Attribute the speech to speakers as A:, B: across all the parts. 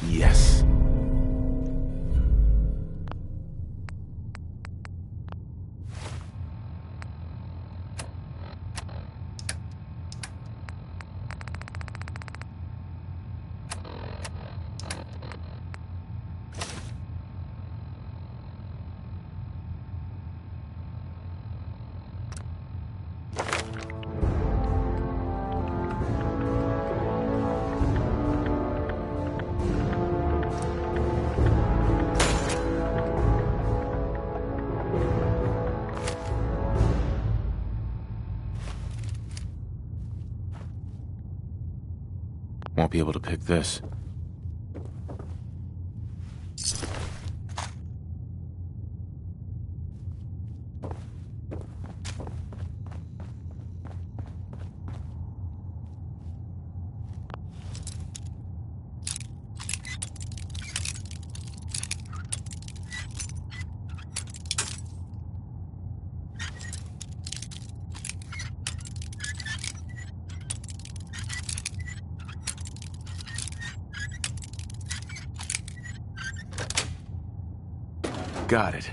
A: Yes. Won't be able to pick this. Got it.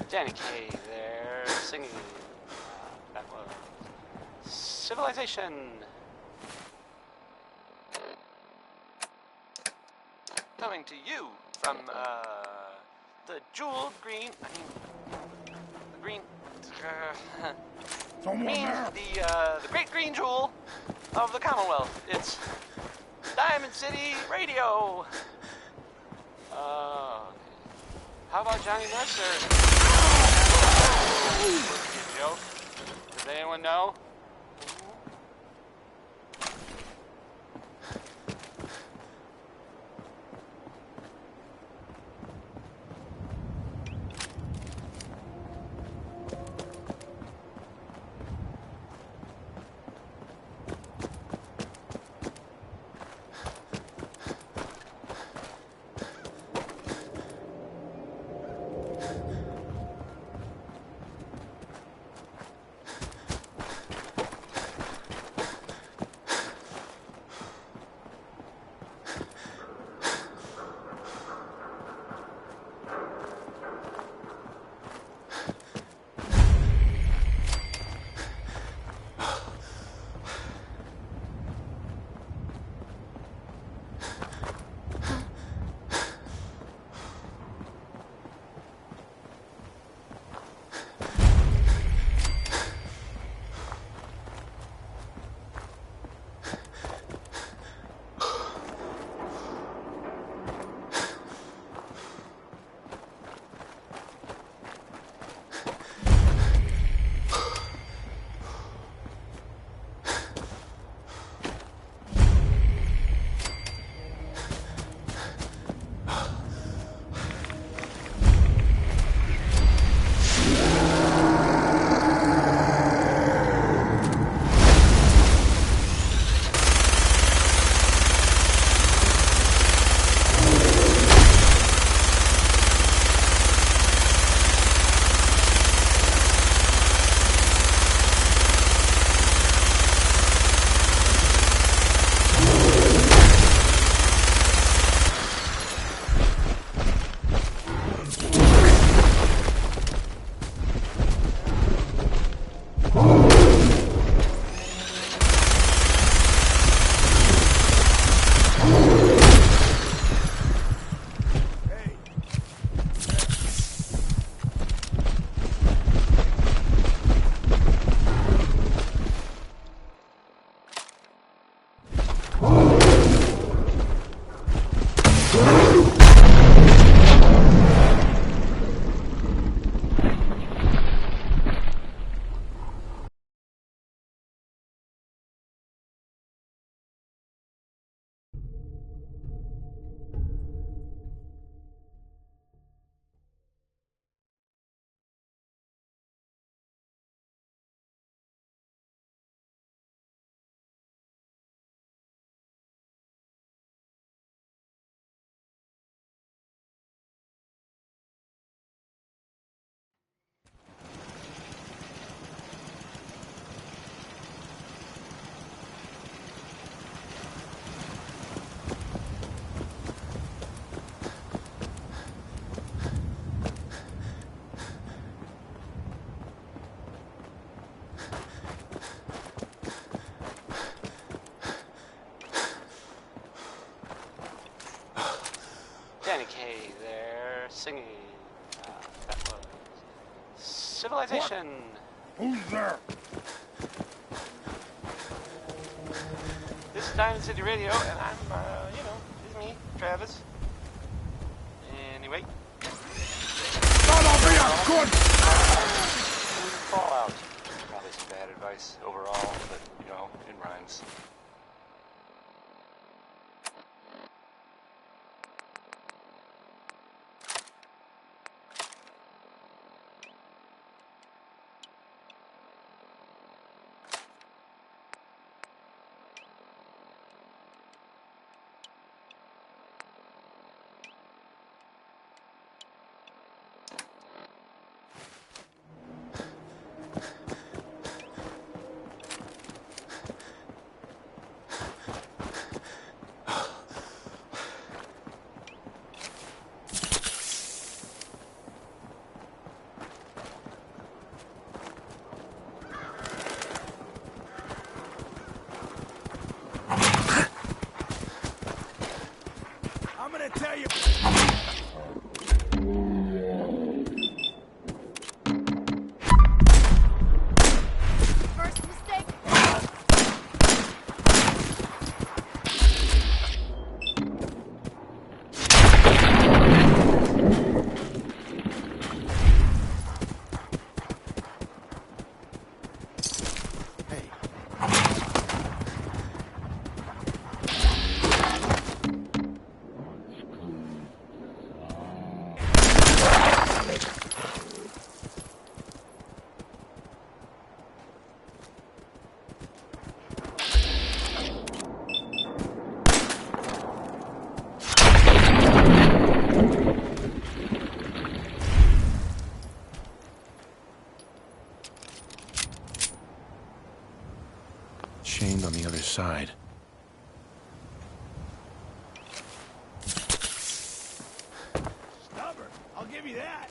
B: Danny Kaye there, singing. That was Civilization. Coming to you from the jeweled green. The green. The great green jewel of the Commonwealth. It's Diamond City Radio. How about Johnny Mercer? Joke. Does anyone know? Okay, they're singing. That was Civilization.
C: Who's there?
B: This is Diamond City Radio, and I'm, it's me, Travis. Anyway.
C: That'll be a good...
B: Fallout. Probably some bad advice overall, but, it rhymes.
C: Tell you.
D: First mistake.
A: Chained on the other side.
C: Stubborn. I'll give you that.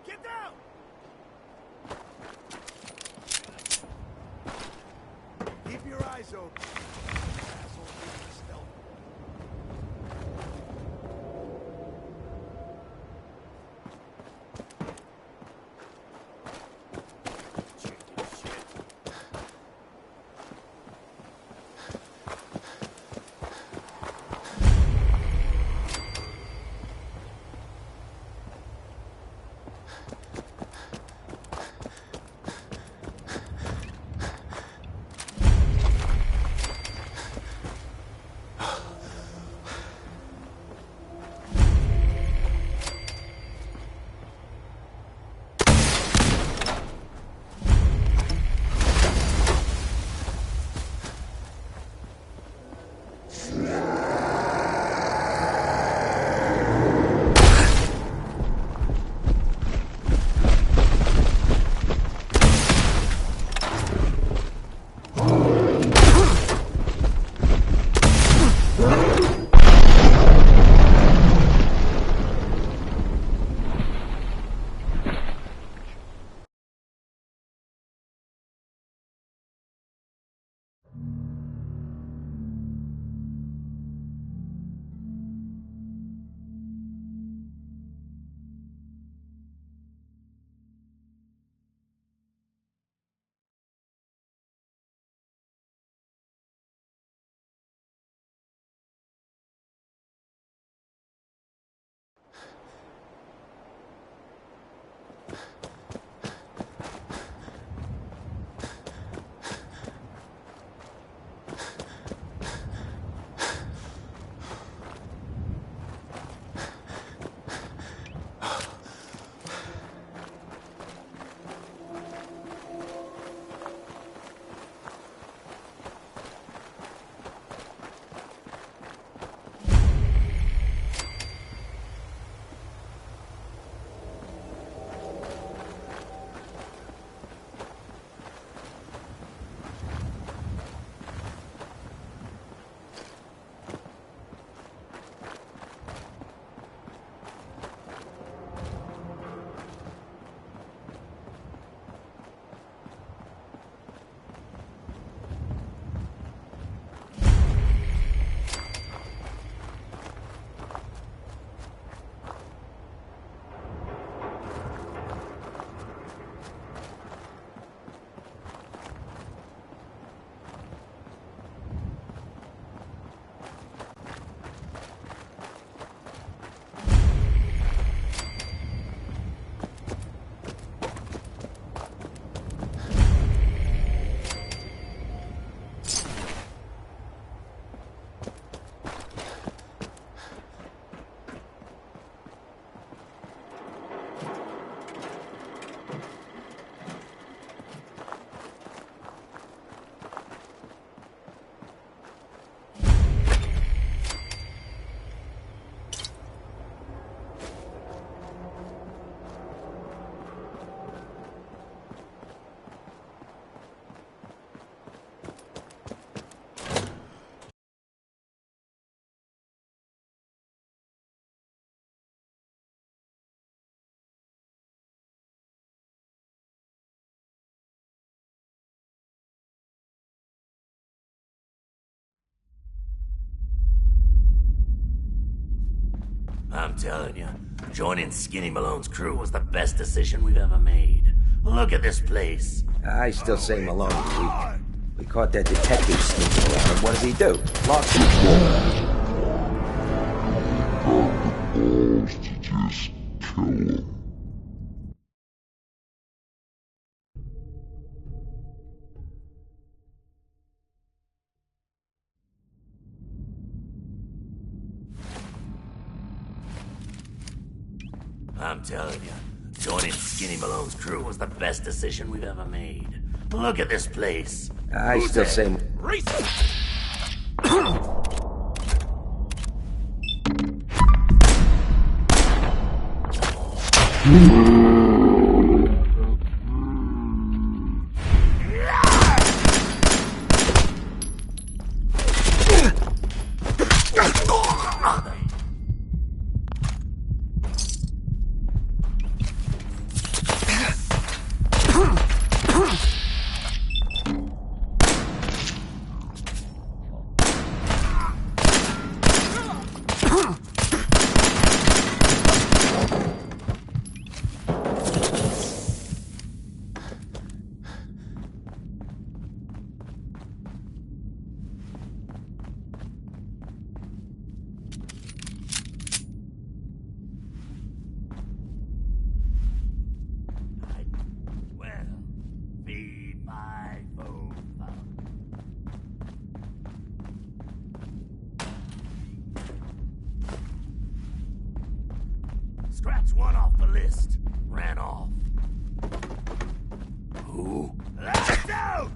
C: Get down! Keep your eyes open. Asshole, stealth.
E: I'm telling you, joining Skinny Malone's crew was the best decision we've ever made. Look at this place.
F: I still say Malone's weak. We caught that detective sneaking around, and what did he do? Lost his
E: I'm telling you, joining Skinny Malone's crew was the best decision we've ever made. Look at this place.
F: I still say...
E: Scratch one off the list. Ran off. Who? That's out!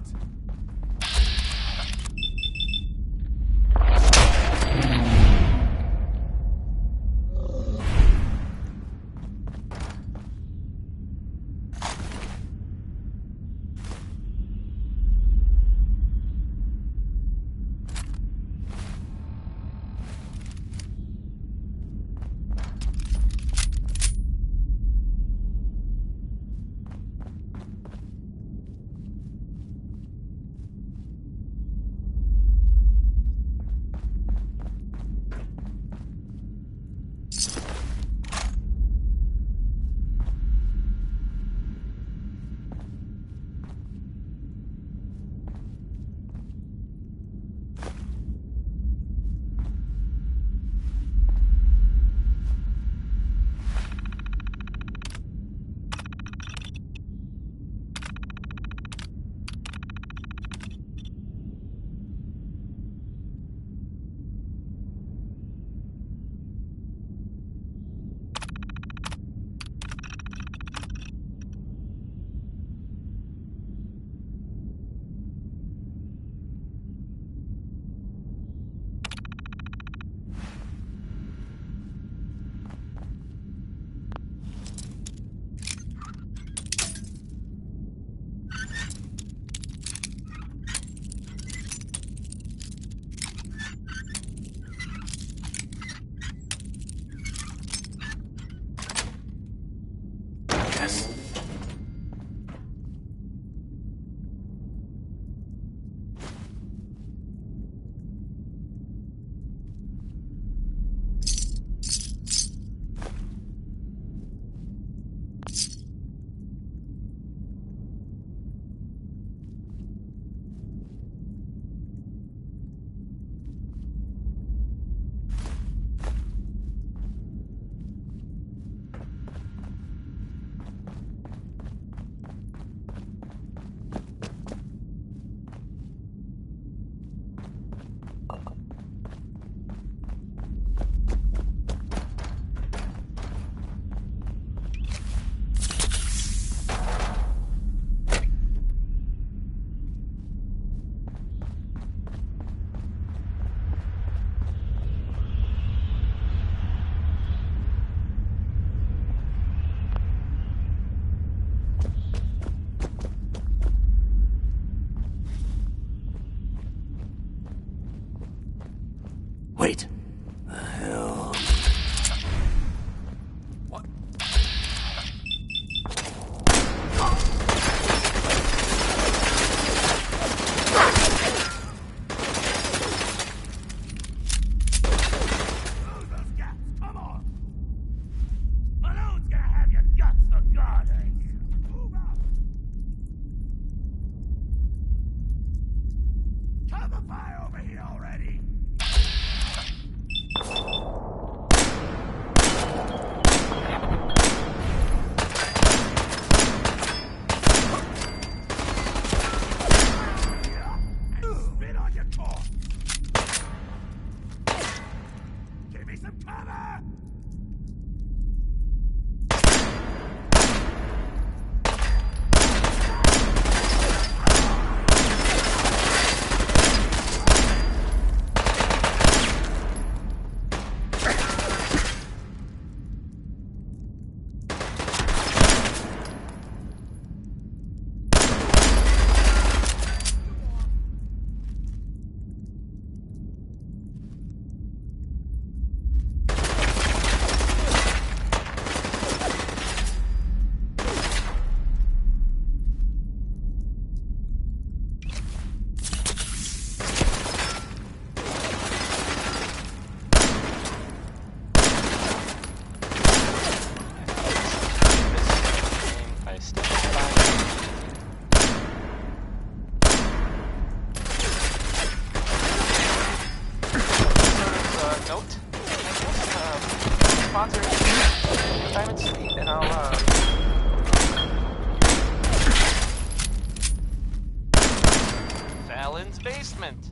C: fire over here already. Spit on your corpse. Give me some cover.
B: I step aside. Note. Sponsor Diamond City, and I'll Fallon's Basement,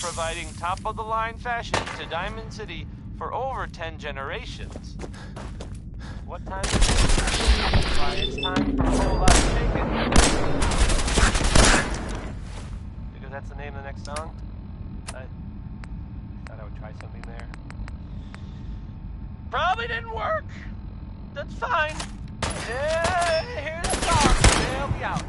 B: providing top-of-the-line fashion to Diamond City for over 10 generations. What time is it? Why, it's time for a whole lot of bacon. Because that's the name of the next song? I thought I would try something there. Probably didn't work. That's fine. Yeah, here's the song. They'll be out.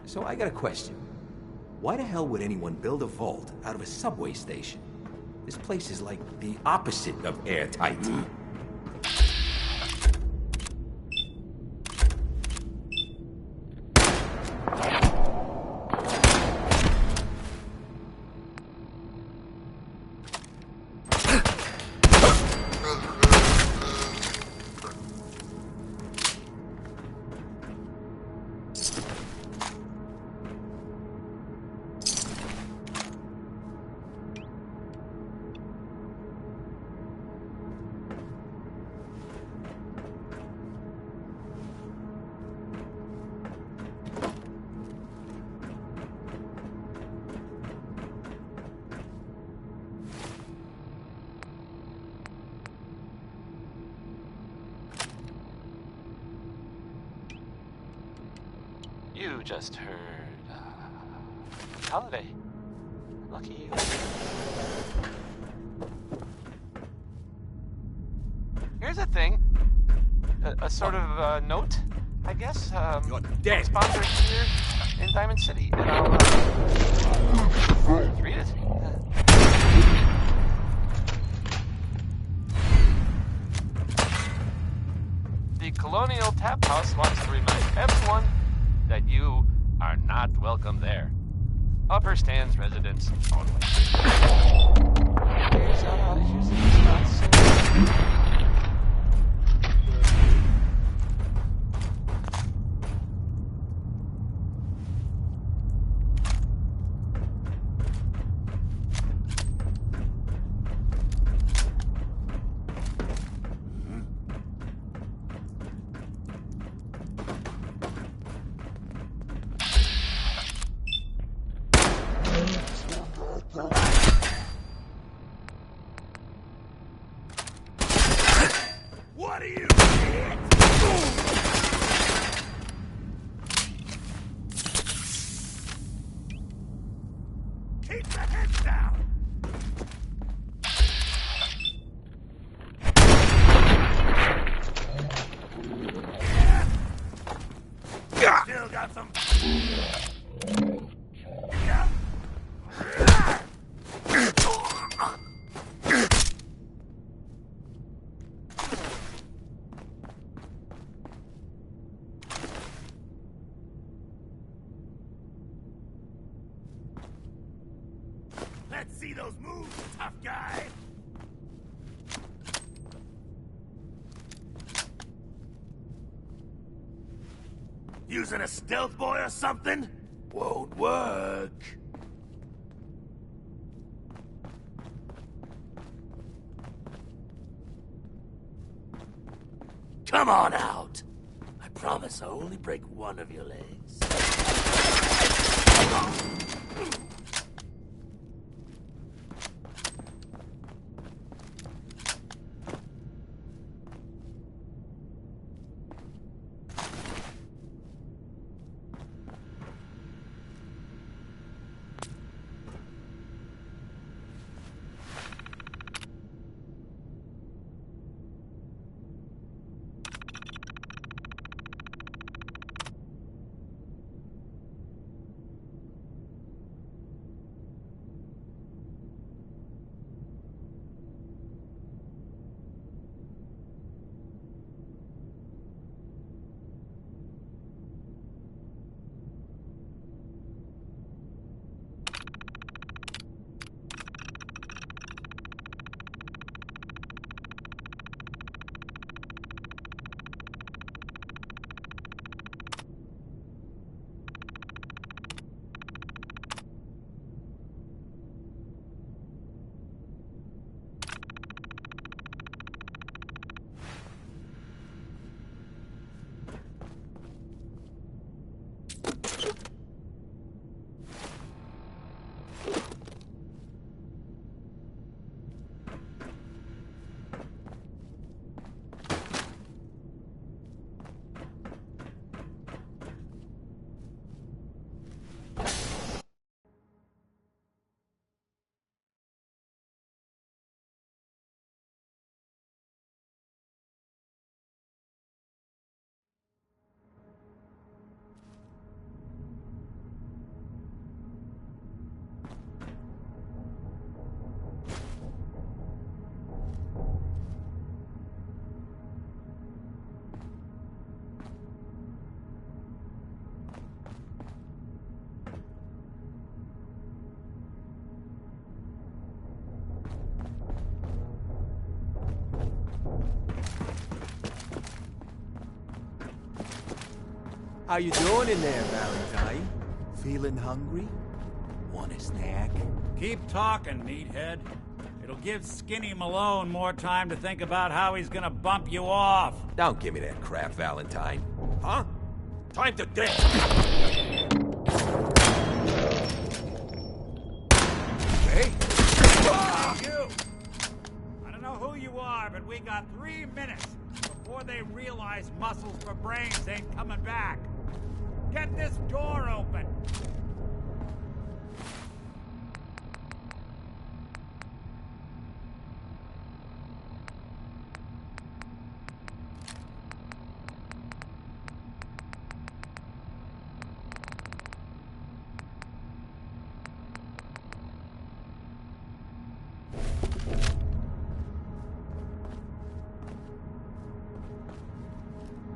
F: So I got a question. Why the hell would anyone build a vault out of a subway station? This place is like the opposite of airtight.
B: You just heard, Holiday. Lucky you. Here's a thing. A sort of, note, I guess.
F: You're dead.
B: Sponsors here in Diamond City. And I'll, read it. The Colonial Tap House wants to remind everyone that you are not welcome there. Upper Stands residents only. Here's how to use these spots.
C: What are you? Keep the heads down. Still got some. Yeah. Let's see those moves, tough guy. Using a stealth boy or something? Won't work. Come on out.
E: I promise I'll only break one of your legs.
F: How you doing in there, Valentine? Feeling hungry? Want a snack?
G: Keep talking, meathead. It'll give Skinny Malone more time to think about how he's gonna bump you off.
F: Don't give me that crap, Valentine. Huh? Time to dance! Hey!
G: You! I don't know who you are, but we got 3 minutes before they realize muscles for brains ain't coming back. Get this door open!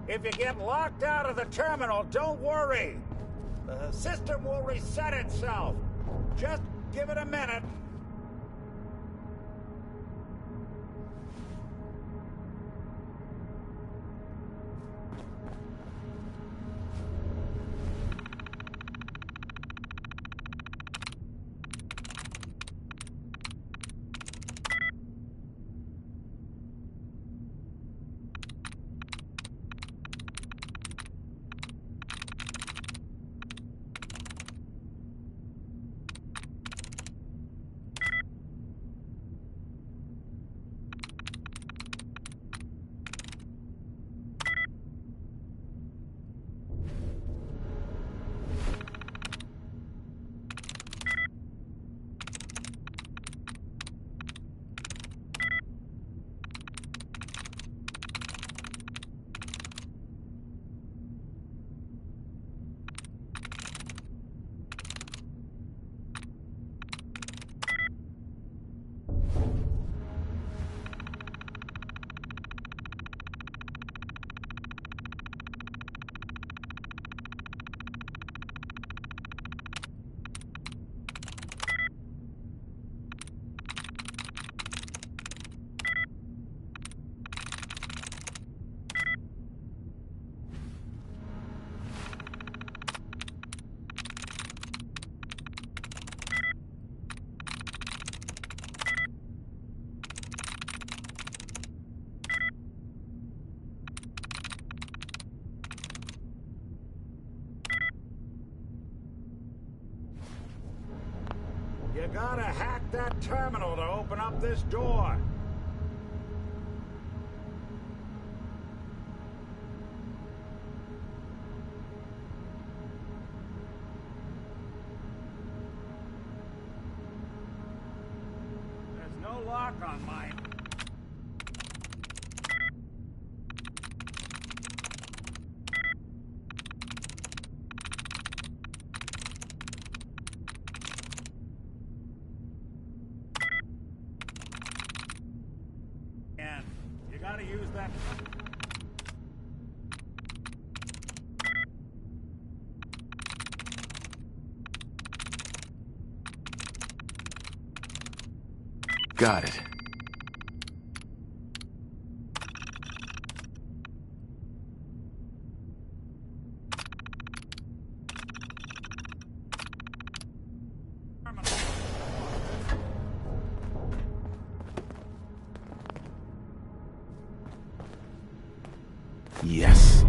G: If you get locked out of the terminal, don't worry. The system will reset itself. Just give it a minute. You gotta hack that terminal to open up this door. There's no lock on mine. You gotta use that.
A: Got it. Yes.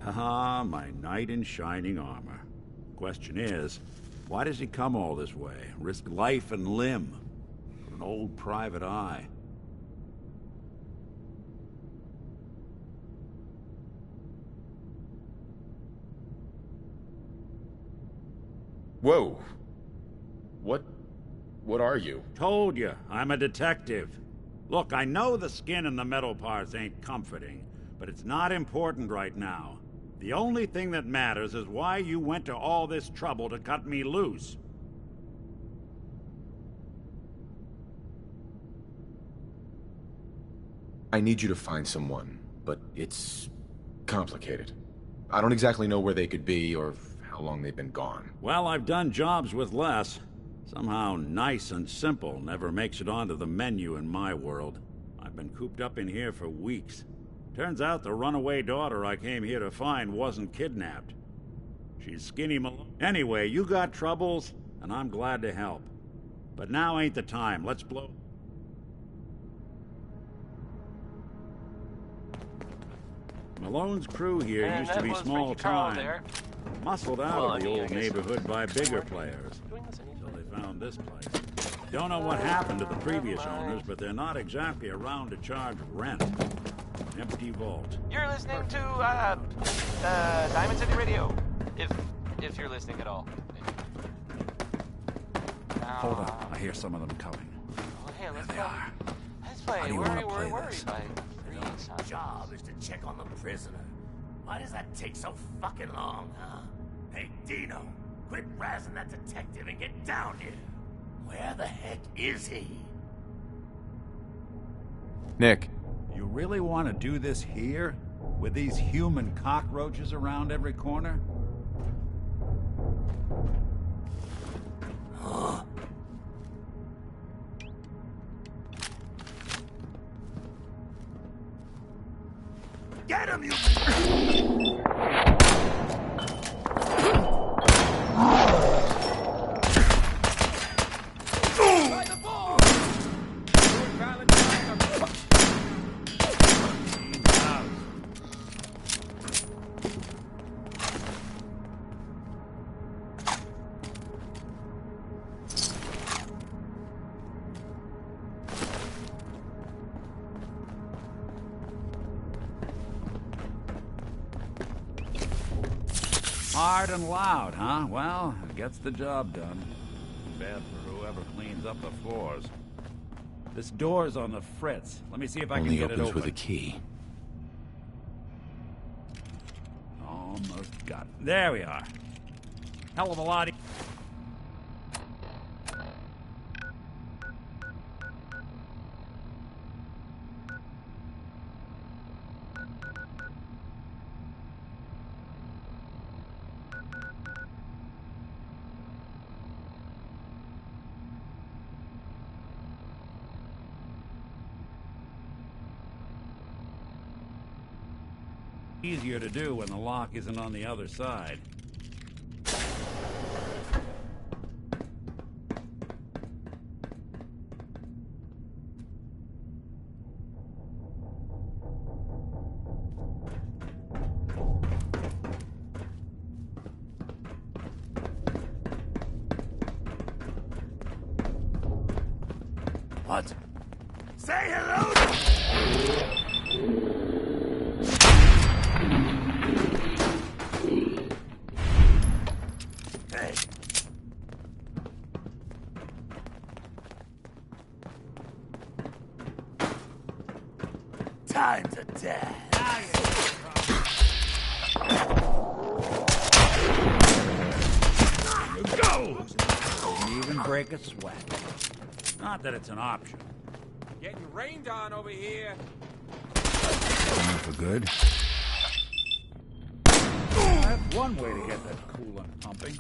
G: Ah, my knight in shining armor. Question is, why does he come all this way? Risk life and limb for an old private eye.
H: Whoa. What are you?
G: Told you, I'm a detective. Look, I know the skin and the metal parts ain't comforting, but it's not important right now. The only thing that matters is why you went to all this trouble to cut me loose.
H: I need you to find someone, but it's complicated. I don't exactly know where they could be or
A: how long they've been gone.
G: Well, I've done jobs with less. Somehow nice and simple never makes it onto the menu in my world. I've been cooped up in here for weeks. Turns out the runaway daughter I came here to find wasn't kidnapped. She's Skinny Malone. Anyway, you got troubles, and I'm glad to help. But now ain't the time. Let's blow... Malone's crew here
B: And
G: used to
B: that
G: be
B: was
G: small
B: Ricky Carl
G: time.
B: there.
G: Muscled out
B: Well,
G: of
B: I
G: the
B: mean, I
G: old
B: guess
G: neighborhood by bigger
B: we're
G: players.
B: doing this anyway.
G: So they found this place. Don't know what happened to the previous owners, but they're not exactly around to charge rent. Empty vault.
B: You're listening to Diamond City Radio, if you're listening at all.
A: Hold on, I hear some of them coming.
B: Oh, hey, let's
A: There they
B: play.
A: are.
B: Let's play.
A: How do you wanna play this?
B: By
E: Your job is to check on the prisoner. Why does that take so fucking long, huh? Hey, Dino, quit razzing that detective and get down here. Where the heck is he?
A: Nick,
G: You really want to do this here? With these human cockroaches around every corner?
E: Get him, you...
G: Hard and loud, huh? Well, it gets the job done. Bad for whoever cleans up the floors. This door's on the fritz. Let me see if I can
A: only
G: get it
A: opens
G: open.
A: with a key.
G: Almost got it. There we are. Hell of a lot. Easier to do when the lock isn't on the other side.
E: What? Say hello! Hey. Time's a death.
G: Go! Don't even break a sweat. Not that it's an option.
H: Getting rained on over here.
G: For good. That's one way to get that coolant pumping.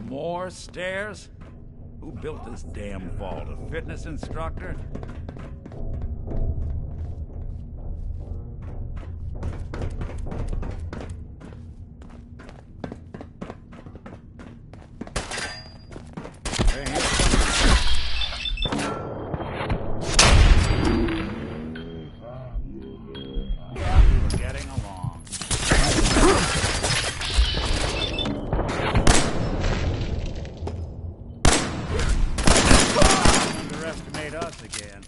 G: More stairs? Who built this damn vault? A fitness instructor? We're getting along. Underestimate us again.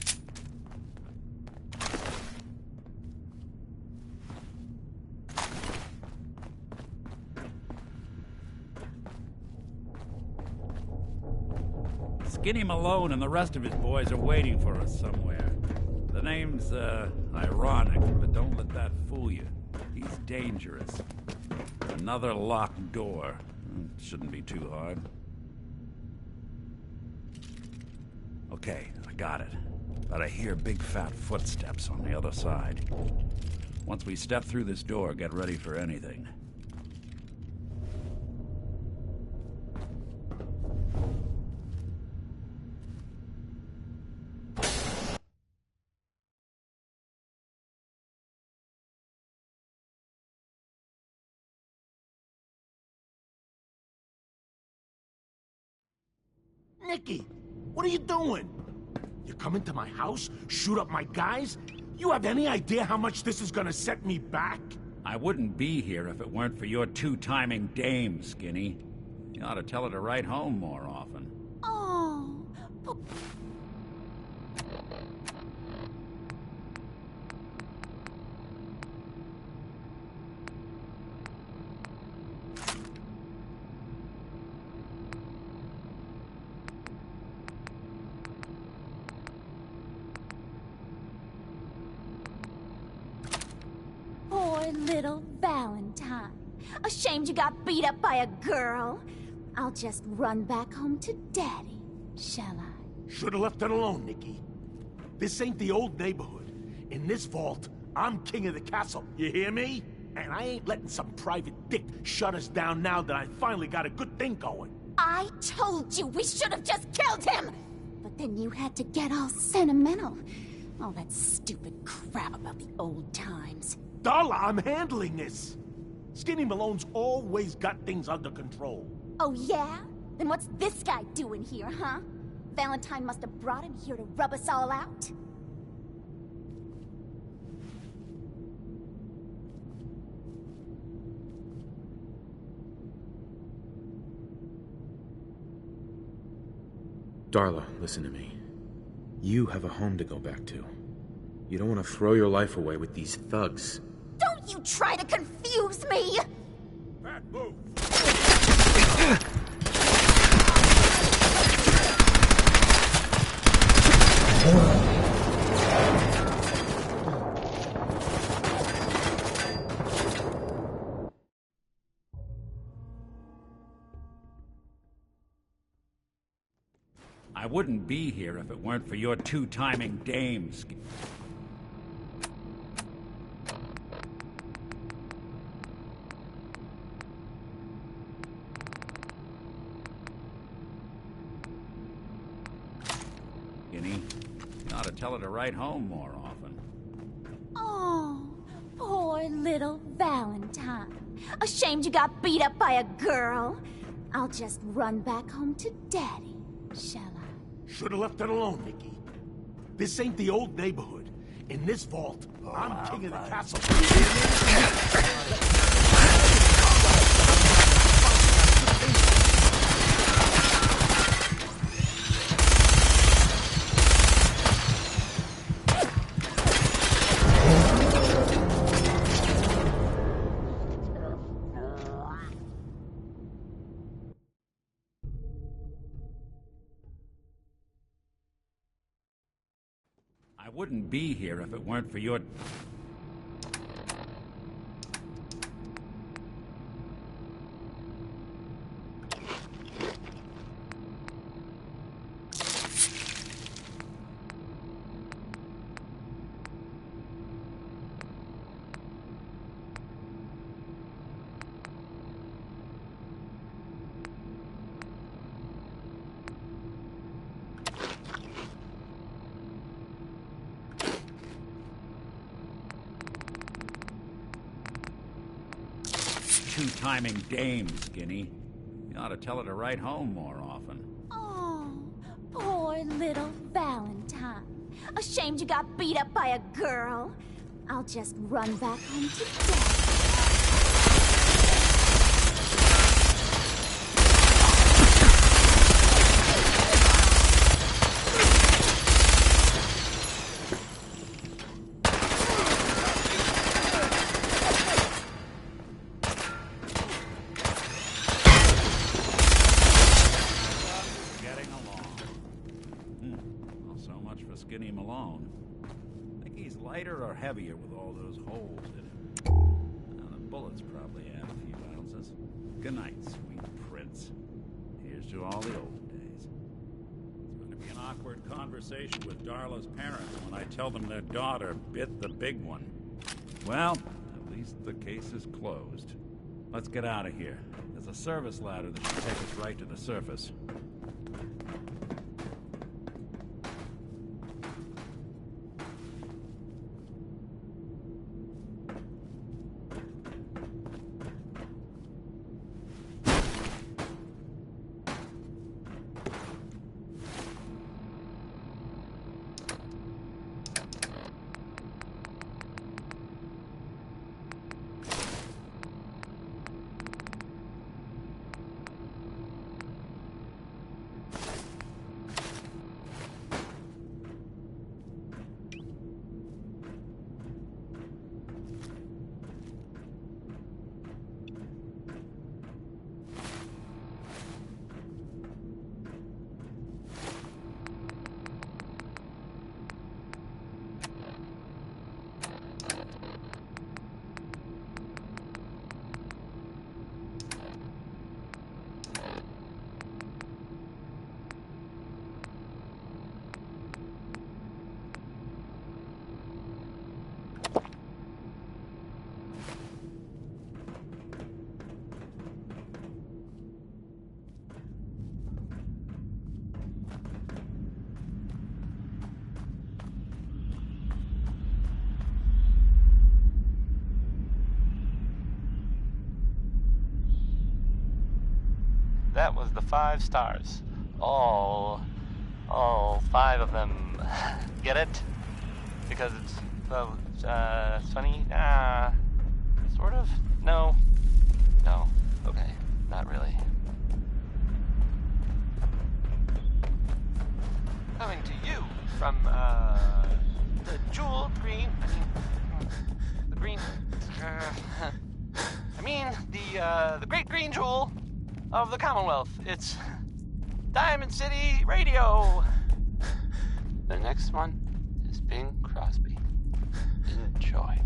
G: Skinny Malone and the rest of his boys are waiting for us somewhere. The name's, ironic, but don't let that fool you. He's dangerous. Another locked door. Shouldn't be too hard.
A: Okay, I got it. But I hear big fat footsteps on the other side. Once we step through this door, get ready for anything.
C: Nicky, what are you doing? You come into my house, shoot up my guys? You have any idea how much this is gonna set me back?
A: I wouldn't be here if it weren't for your two-timing dame, Skinny. You ought to tell her to write home more often.
D: Oh, poor little Valentine. Ashamed you got beat up by a girl? I'll just run back home to Daddy, shall I?
C: Should've left it alone, Nicky. This ain't the old neighborhood. In this vault, I'm king of the castle, you hear me? And I ain't letting some private dick shut us down now that I finally got a good thing going.
D: I told you we should have just killed him! But then you had to get all sentimental. All that stupid crap about the old times.
C: Darla, I'm handling this. Skinny Malone's always got things under control.
D: Oh yeah? Then what's this guy doing here, huh? Valentine must have brought him here to rub us all out?
I: Darla, listen to me. You have a home to go back to. You don't want to throw your life away with these thugs.
D: Don't you try to confuse me!
C: Back, move!
A: I wouldn't be here if it weren't for your two-timing dame, Skinny. You ought to tell her to write home more often.
D: Oh, poor little Valentine. Ashamed you got beat up by a girl? I'll just run back home to Daddy, shall I?
C: Should've left it alone, Nicky. This ain't the old neighborhood. In this vault, I'm king of the castle.
A: I wouldn't be here if it weren't for your... two-timing dame, Skinny. You ought to tell her to write home more often.
D: Oh, poor little Valentine. Ashamed you got beat up by a girl? I'll just run back home to Daddy.
A: Skinny Malone. Think he's lighter or heavier with all those holes in him? Now, the bullets probably add a few ounces. Good night, sweet prince. Here's to all the old days. It's going to be an
G: awkward conversation with Darla's parents when I tell them their daughter bit the big one.
A: Well, at least the case is closed. Let's get out of here. There's a service ladder that should take us right to the surface.
B: That was the 5 stars. All 5 of them. Get it? Because it's, well, funny? Sort of? No. No. Okay. Not really. Coming to you from, the jewel green, the green, the great green jewel of the Commonwealth. It's Diamond City Radio. The next one is Bing Crosby. Enjoy.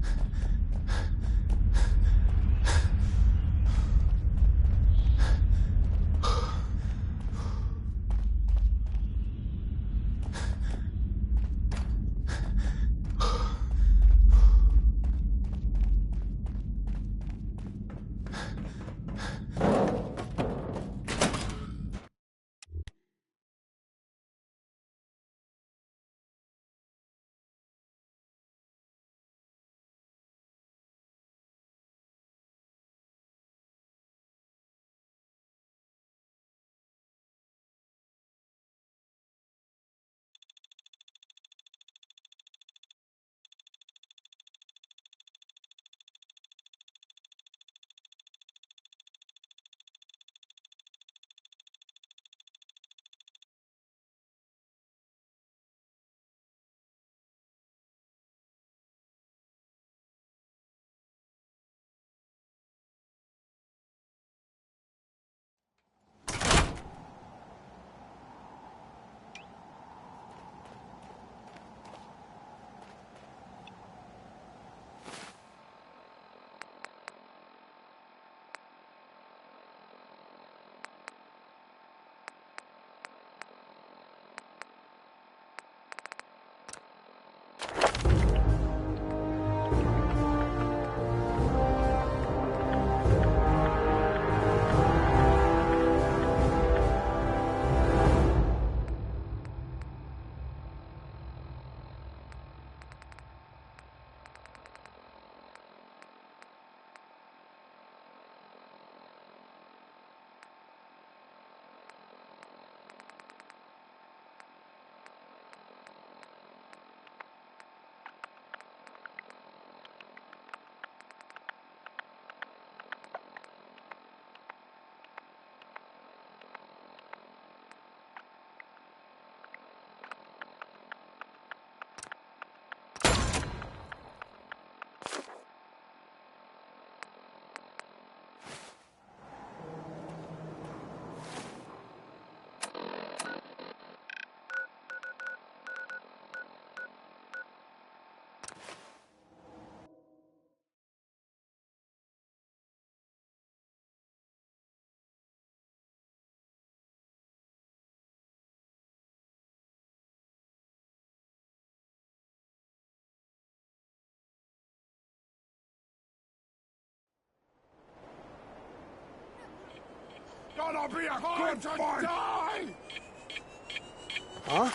C: gonna be a good fight! Die!
J: Huh?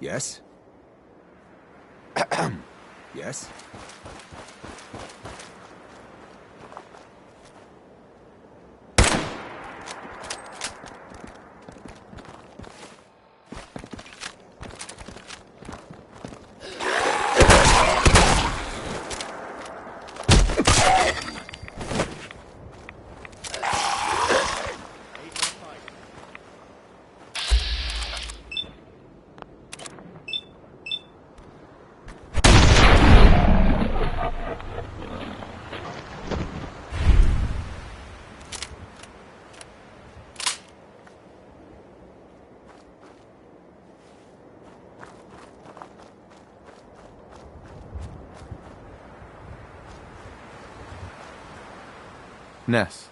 K: Yes? Yes?
I: Ness.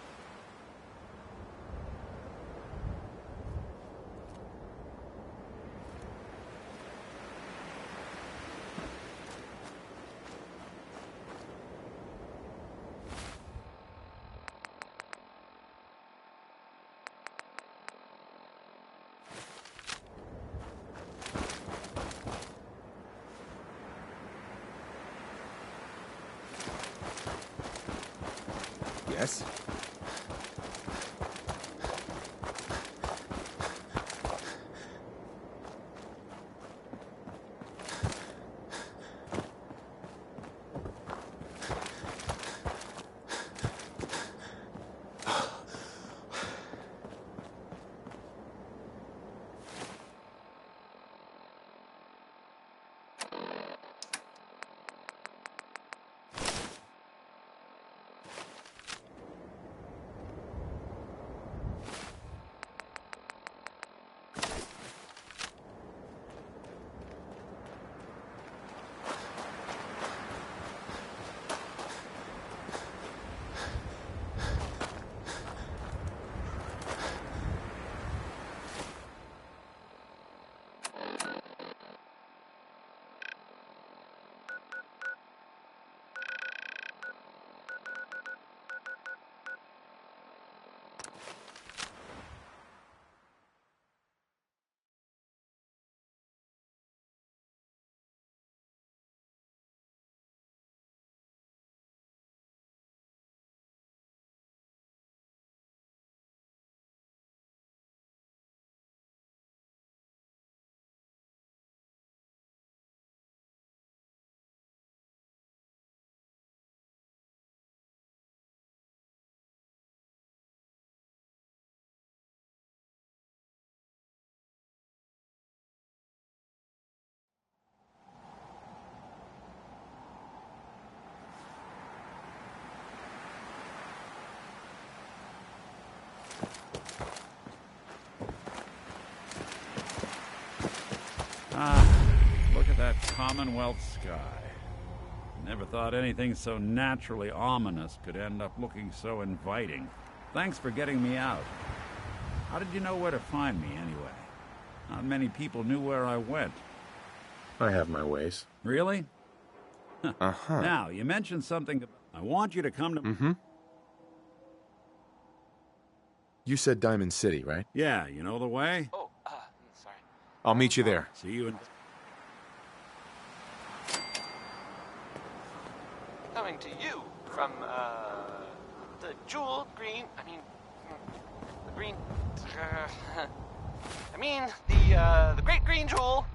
K: Yes?
A: Look at that Commonwealth sky. Never thought anything so naturally ominous could end up looking so inviting. Thanks for getting me out. How did you know where to find me, anyway? Not many people knew where I went.
I: I have my ways.
A: Really?
I: Uh-huh.
A: Now, you mentioned something. I want you to come to...
I: Mm-hmm. You said Diamond City, right?
A: Yeah, you know the way?
B: Oh, sorry.
I: I'll meet you there.
A: See you in...
B: Coming to you from, the jewel green, the green, the great green jewel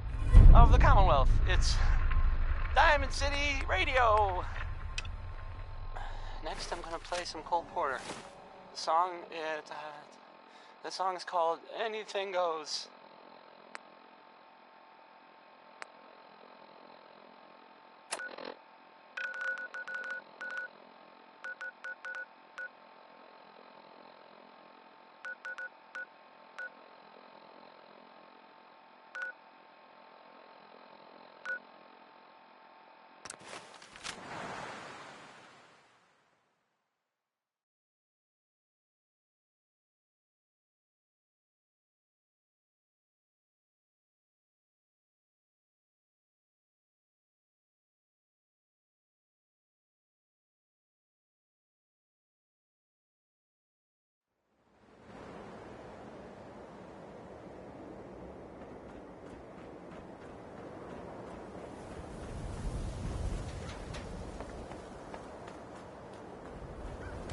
B: of the Commonwealth. It's Diamond City Radio. Next, I'm gonna play some Cole Porter. The song is called Anything Goes.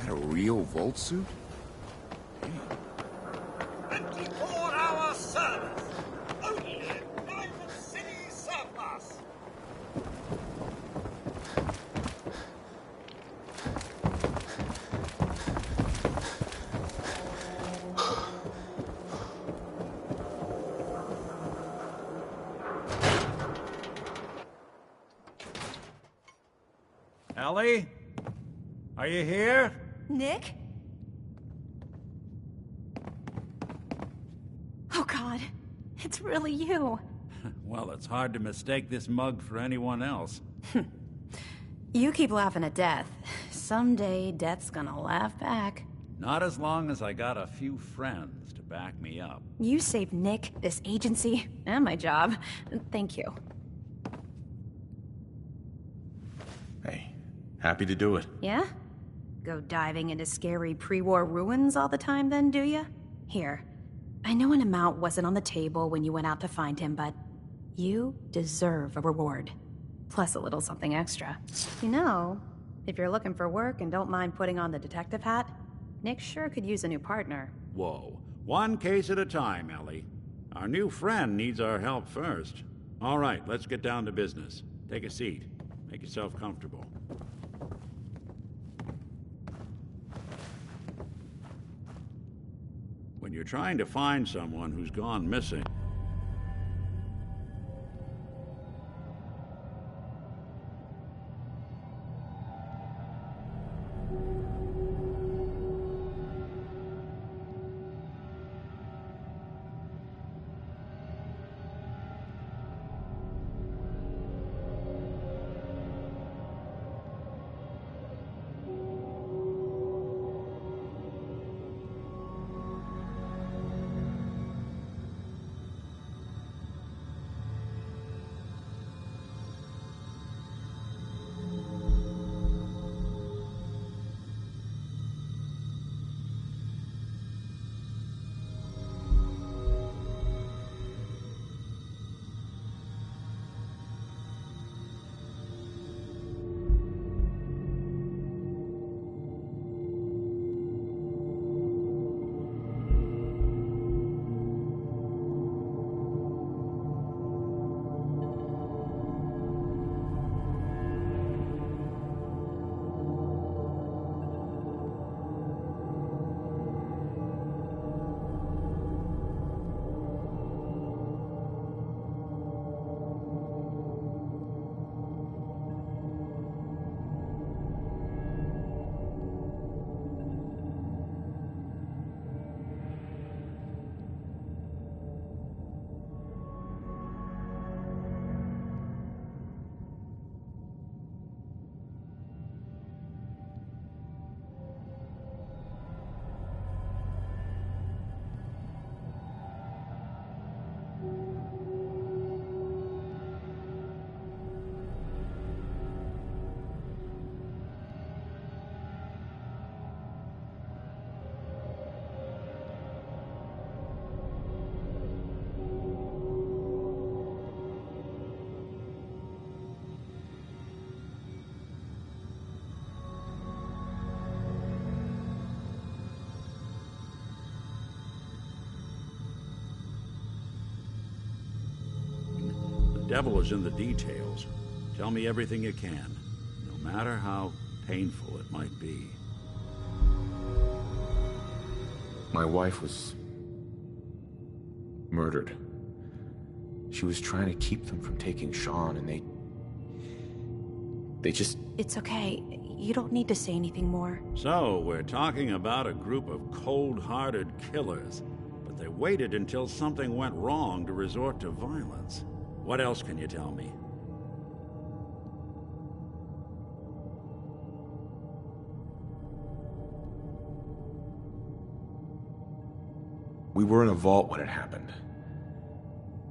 K: That a real Vault suit?
E: 24-hour service. Only Diamond City surplus.
A: Ellie? Are you here?
L: Nick? Oh, God. It's really you.
A: Well, it's hard to mistake this mug for anyone else.
L: You keep laughing at death. Someday, death's gonna laugh back.
A: Not as long as I got a few friends to back me up.
L: You saved Nick, this agency, and my job. Thank you.
I: Hey, happy to do it.
L: Yeah? Go diving into scary pre-war ruins all the time then, do ya? Here, I know an amount wasn't on the table when you went out to find him, but you deserve a reward. Plus a little something extra. You know, If you're looking for work and don't mind putting on the detective hat, Nick sure could use a new partner.
G: Whoa. One case at a time, Ellie. Our new friend needs our help first. All right, let's get down to business. Take a seat. Make yourself comfortable. When you're trying to find someone who's gone missing, the devil is in the details. Tell me everything you can, no matter how painful it might be.
I: My wife was murdered. She was trying to keep them from taking Sean, and they just...
L: It's okay. You don't need to say anything more.
G: So, we're talking about a group of cold-hearted killers, but they waited until something went wrong to resort to violence. What else can you tell me?
I: We were in a vault when it happened.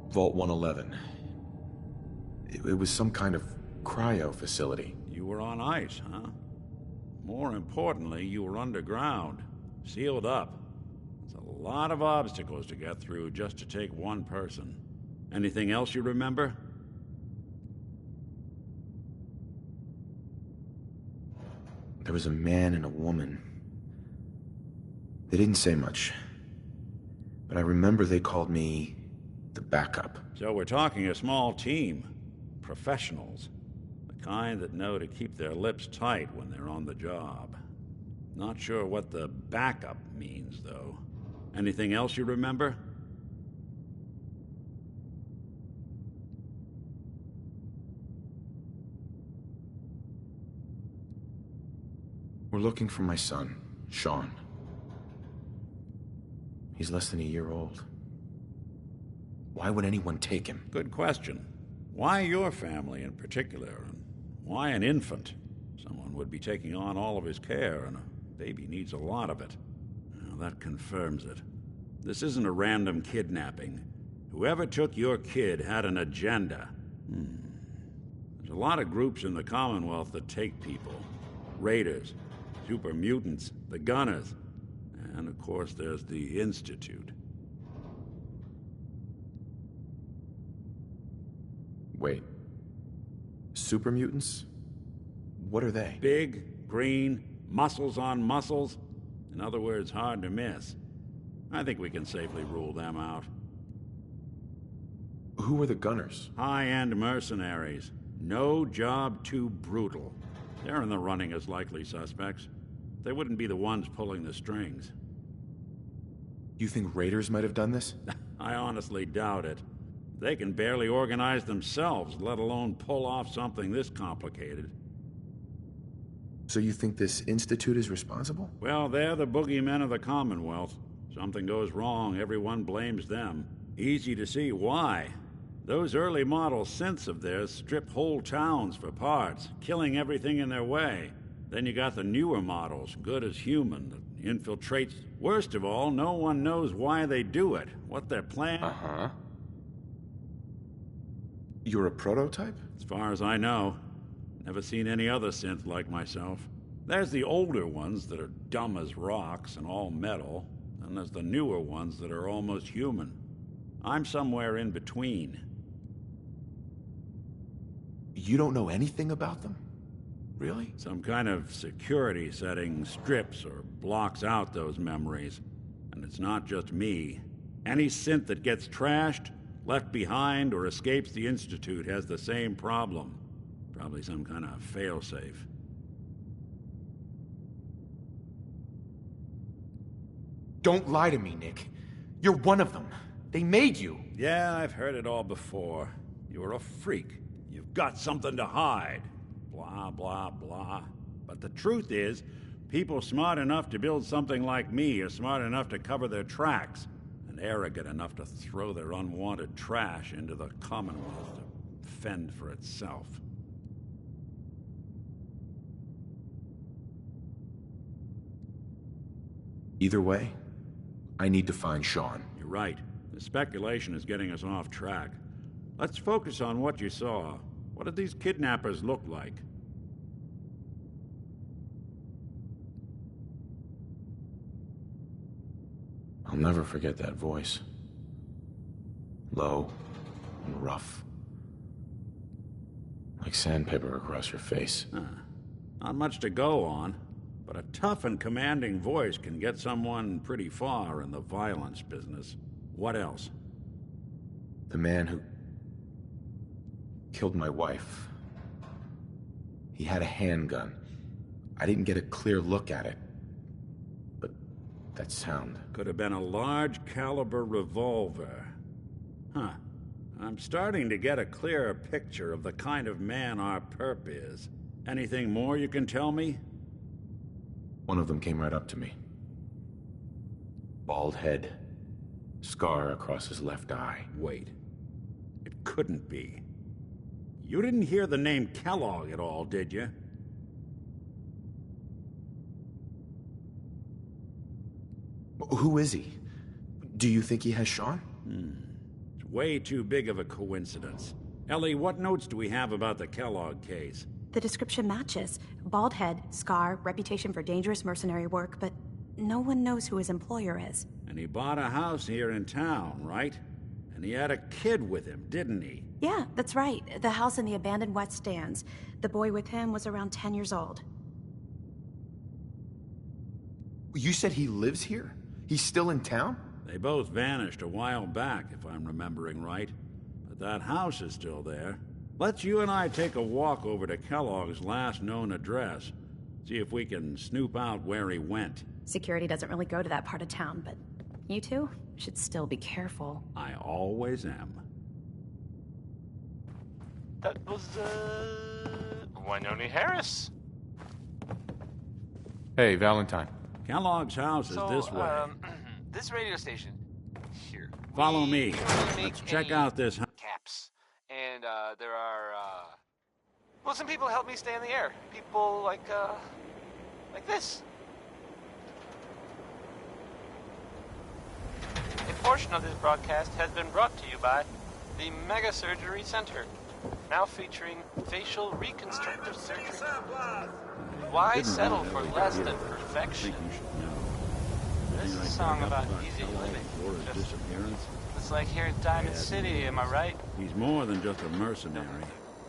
I: Vault 111. It was some kind of cryo facility.
G: You were on ice, huh? More importantly, you were underground, sealed up. It's a lot of obstacles to get through just to take one person. Anything else you remember?
I: There was a man and a woman. They didn't say much, but I remember they called me the backup.
G: So we're talking a small team. Professionals. The kind that know to keep their lips tight when they're on the job. Not sure what the backup means, though. Anything else you remember?
I: We're looking for my son, Sean. He's less than a year old. Why would anyone take him?
G: Good question. Why your family in particular? And why an infant? Someone would be taking on all of his care, and a baby needs a lot of it. Well, that confirms it. This isn't a random kidnapping. Whoever took your kid had an agenda. There's a lot of groups in the Commonwealth that take people. Raiders, super mutants, the Gunners, and of course there's the Institute.
I: Wait. Super mutants? What are they?
G: Big, green, muscles on muscles. In other words, hard to miss. I think we can safely rule them out.
I: Who are the gunners?
G: High-end mercenaries. No job too brutal. They're in the running as likely suspects. They wouldn't be the ones pulling the strings.
I: You think raiders might have done this?
G: I honestly doubt it. They can barely organize themselves, let alone pull off something this complicated.
I: So you think this institute is responsible?
G: Well, they're the boogeymen of the Commonwealth. Something goes wrong, everyone blames them. Easy to see why. Those early model synths of theirs strip whole towns for parts, killing everything in their way. Then you got the newer models, good as human, that infiltrates. Worst of all, no one knows why they do it, what their plan.
I: Uh-huh. You're a prototype?
G: As far as I know. Never seen any other synth like myself. There's the older ones that are dumb as rocks and all metal, and there's the newer ones that are almost human. I'm somewhere in between.
I: You don't know anything about them? Really?
G: Some kind of security setting strips or blocks out those memories. And it's not just me. Any synth that gets trashed, left behind, or escapes the Institute has the same problem. Probably some kind of failsafe.
I: Don't lie to me, Nick. You're one of them. They made you.
G: Yeah, I've heard it all before. You're a freak. You've got something to hide. Blah, blah, blah. But the truth is, people smart enough to build something like me are smart enough to cover their tracks, and arrogant enough to throw their unwanted trash into the Commonwealth to fend for itself.
I: Either way, I need to find Sean.
G: You're right. The speculation is getting us off track. Let's focus on what you saw. What did these kidnappers look like?
I: I'll never forget that voice. Low and rough. Like sandpaper across your face.
G: Not much to go on, but a tough and commanding voice can get someone pretty far in the violence business. What else?
I: The man who killed my wife. He had a handgun. I didn't get a clear look at it. But that sound.
G: Could have been a large caliber revolver. Huh. I'm starting to get a clearer picture of the kind of man our perp is. Anything more you can tell me?
I: One of them came right up to me. Bald head. Scar across his left eye.
G: Wait. It couldn't be. You didn't hear the name Kellogg at all, did you?
I: Who is he? Do you think he has Sean?
G: It's way too big of a coincidence. Ellie, what notes do we have about the Kellogg case?
L: The description matches. Bald head, scar, reputation for dangerous mercenary work, but no one knows who his employer is.
G: And he bought a house here in town, right? And he had a kid with him, didn't he?
L: Yeah, that's right. The house in the abandoned West Stands. The boy with him was around 10 years old.
I: You said he lives here? He's still in town?
G: They both vanished a while back, if I'm remembering right. But that house is still there. Let's you and I take a walk over to Kellogg's last known address. See if we can snoop out where he went.
L: Security doesn't really go to that part of town, but you two should still be careful.
G: I always am.
B: That was, Winoni Harris.
I: Hey, Valentine.
G: Kellogg's house is this way.
B: This radio station. Here.
G: Follow me.
B: Make
G: Let's check
B: any
G: out this.
B: caps. And, there are, well, some people help me stay in the air. People like this. A portion of this broadcast has been brought to you by the Mega Surgery Center, now featuring facial reconstructive surgery. Why settle for less than perfection? This is a song about easy living. It's like here in Diamond City, am I right?
G: He's more than just a mercenary.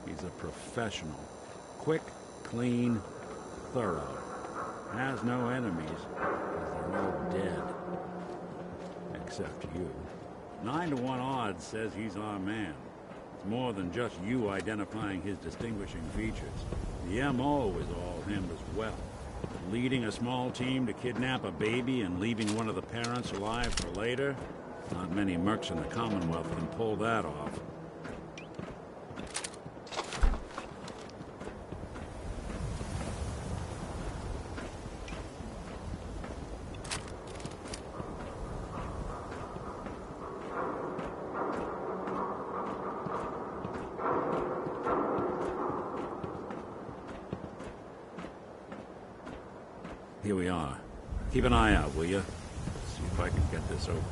G: He's a professional. Quick, clean, thorough. Has no enemies, because they're all dead. Except you. 9 to 1 odds says he's our man. It's more than just you identifying his distinguishing features. The M.O. is all him as well. Leading a small team to kidnap a baby and leaving one of the parents alive for later? Not many mercs in the Commonwealth can pull that off. Here we are. Keep an eye out, will you? See if I can get this open.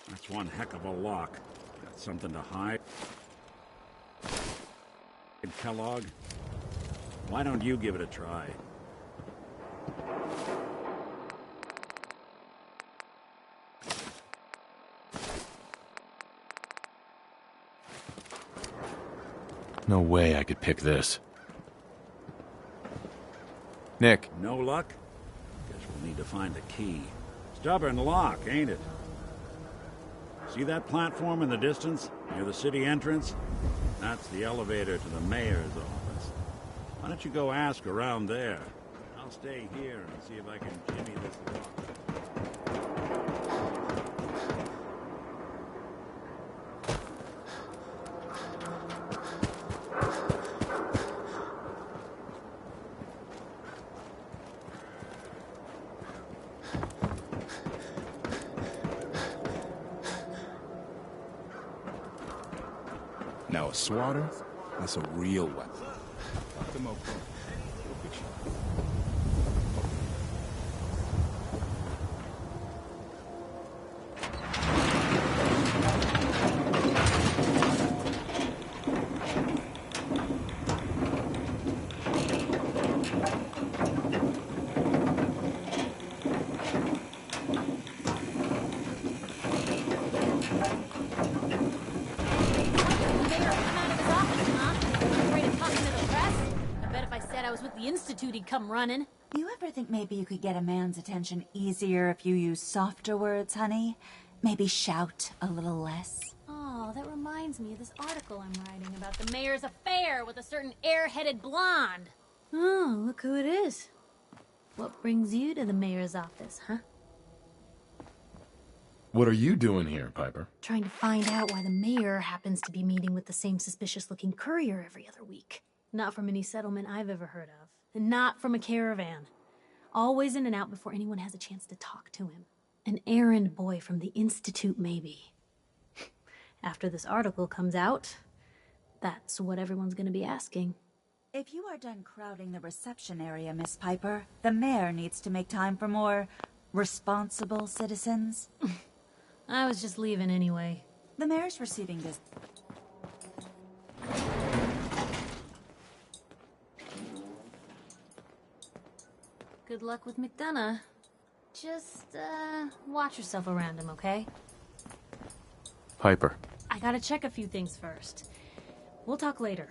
G: That's one heck of a lock. Got something to hide? Kellogg? Why don't you give it a try?
M: No way I could pick this. Nick.
G: No luck? Guess we'll need to find the key. Stubborn lock, ain't it? See that platform in the distance, near the city entrance? That's the elevator to the mayor's office. Why don't you go ask around there? I'll stay here and see if I can jimmy this lock.
K: Now a swatter, that's a real weapon. Fuck them up, bro.
N: He'd come running.
O: You ever think maybe you could get a man's attention easier if you use softer words, honey? Maybe shout a little less?
N: Oh, that reminds me of this article I'm writing about the mayor's affair with a certain air-headed blonde. Oh, look who it is. What brings you to the mayor's office, huh?
M: What are you doing here, Piper?
N: Trying to find out why the mayor happens to be meeting with the same suspicious-looking courier every other week. Not from any settlement I've ever heard of. And not from a caravan. Always in and out before anyone has a chance to talk to him. An errand boy from the Institute, maybe. After this article comes out, that's what everyone's gonna be asking.
O: If you are done crowding the reception area, Miss Piper, the mayor needs to make time for more responsible citizens.
N: I was just leaving anyway.
O: The mayor's receiving this.
N: Good luck with McDonough. Just, watch yourself around him, okay?
M: Piper.
N: I gotta check a few things first. We'll talk later.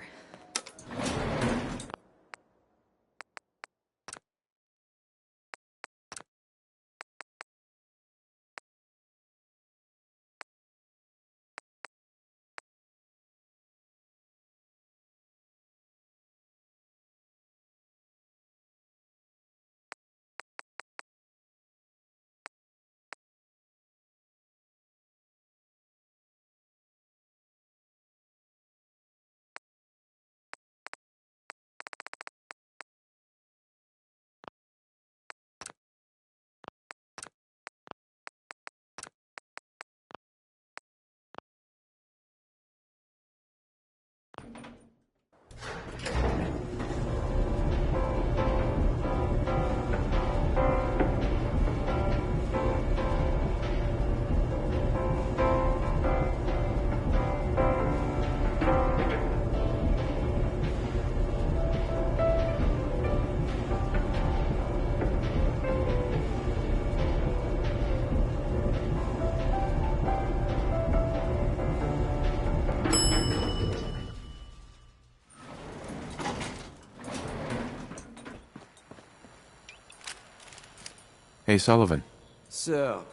M: Hey, Sullivan.
J: So,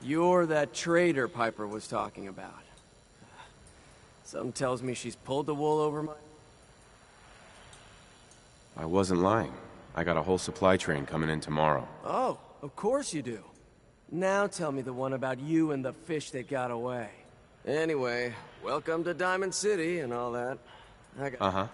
J: you're that traitor Piper was talking about. Something tells me she's pulled the wool over my...
M: I wasn't lying. I got a whole supply train coming in tomorrow.
J: Oh, of course you do. Now tell me the one about you and the fish that got away. Anyway, welcome to Diamond City and all that.
M: Uh-huh.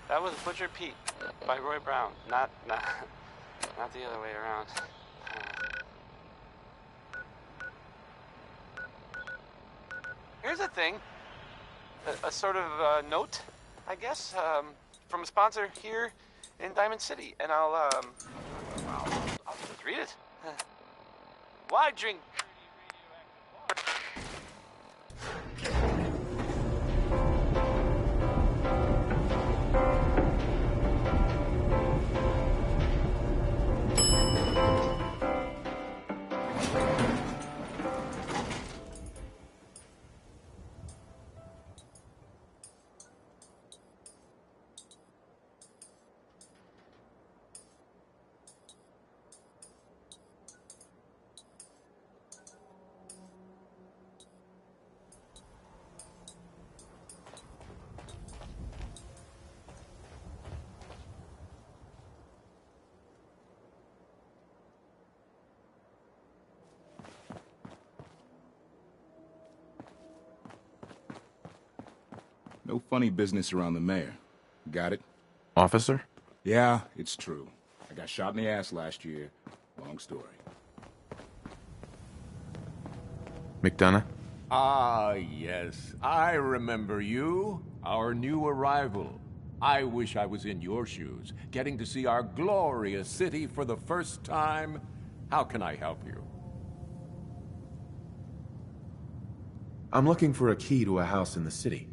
B: That was Butcher Pete by Roy Brown, not the other way around. Here's a thing, a sort of note, I guess, from a sponsor here in Diamond City, and I'll just read it. Why drink?
K: No funny business around the mayor. Got it?
M: Officer?
K: Yeah, it's true. I got shot in the ass last year. Long story.
M: McDonough?
P: Ah, yes. I remember you. Our new arrival. I wish I was in your shoes, getting to see our glorious city for the first time. How can I help you?
F: I'm looking for a key to a house in the city.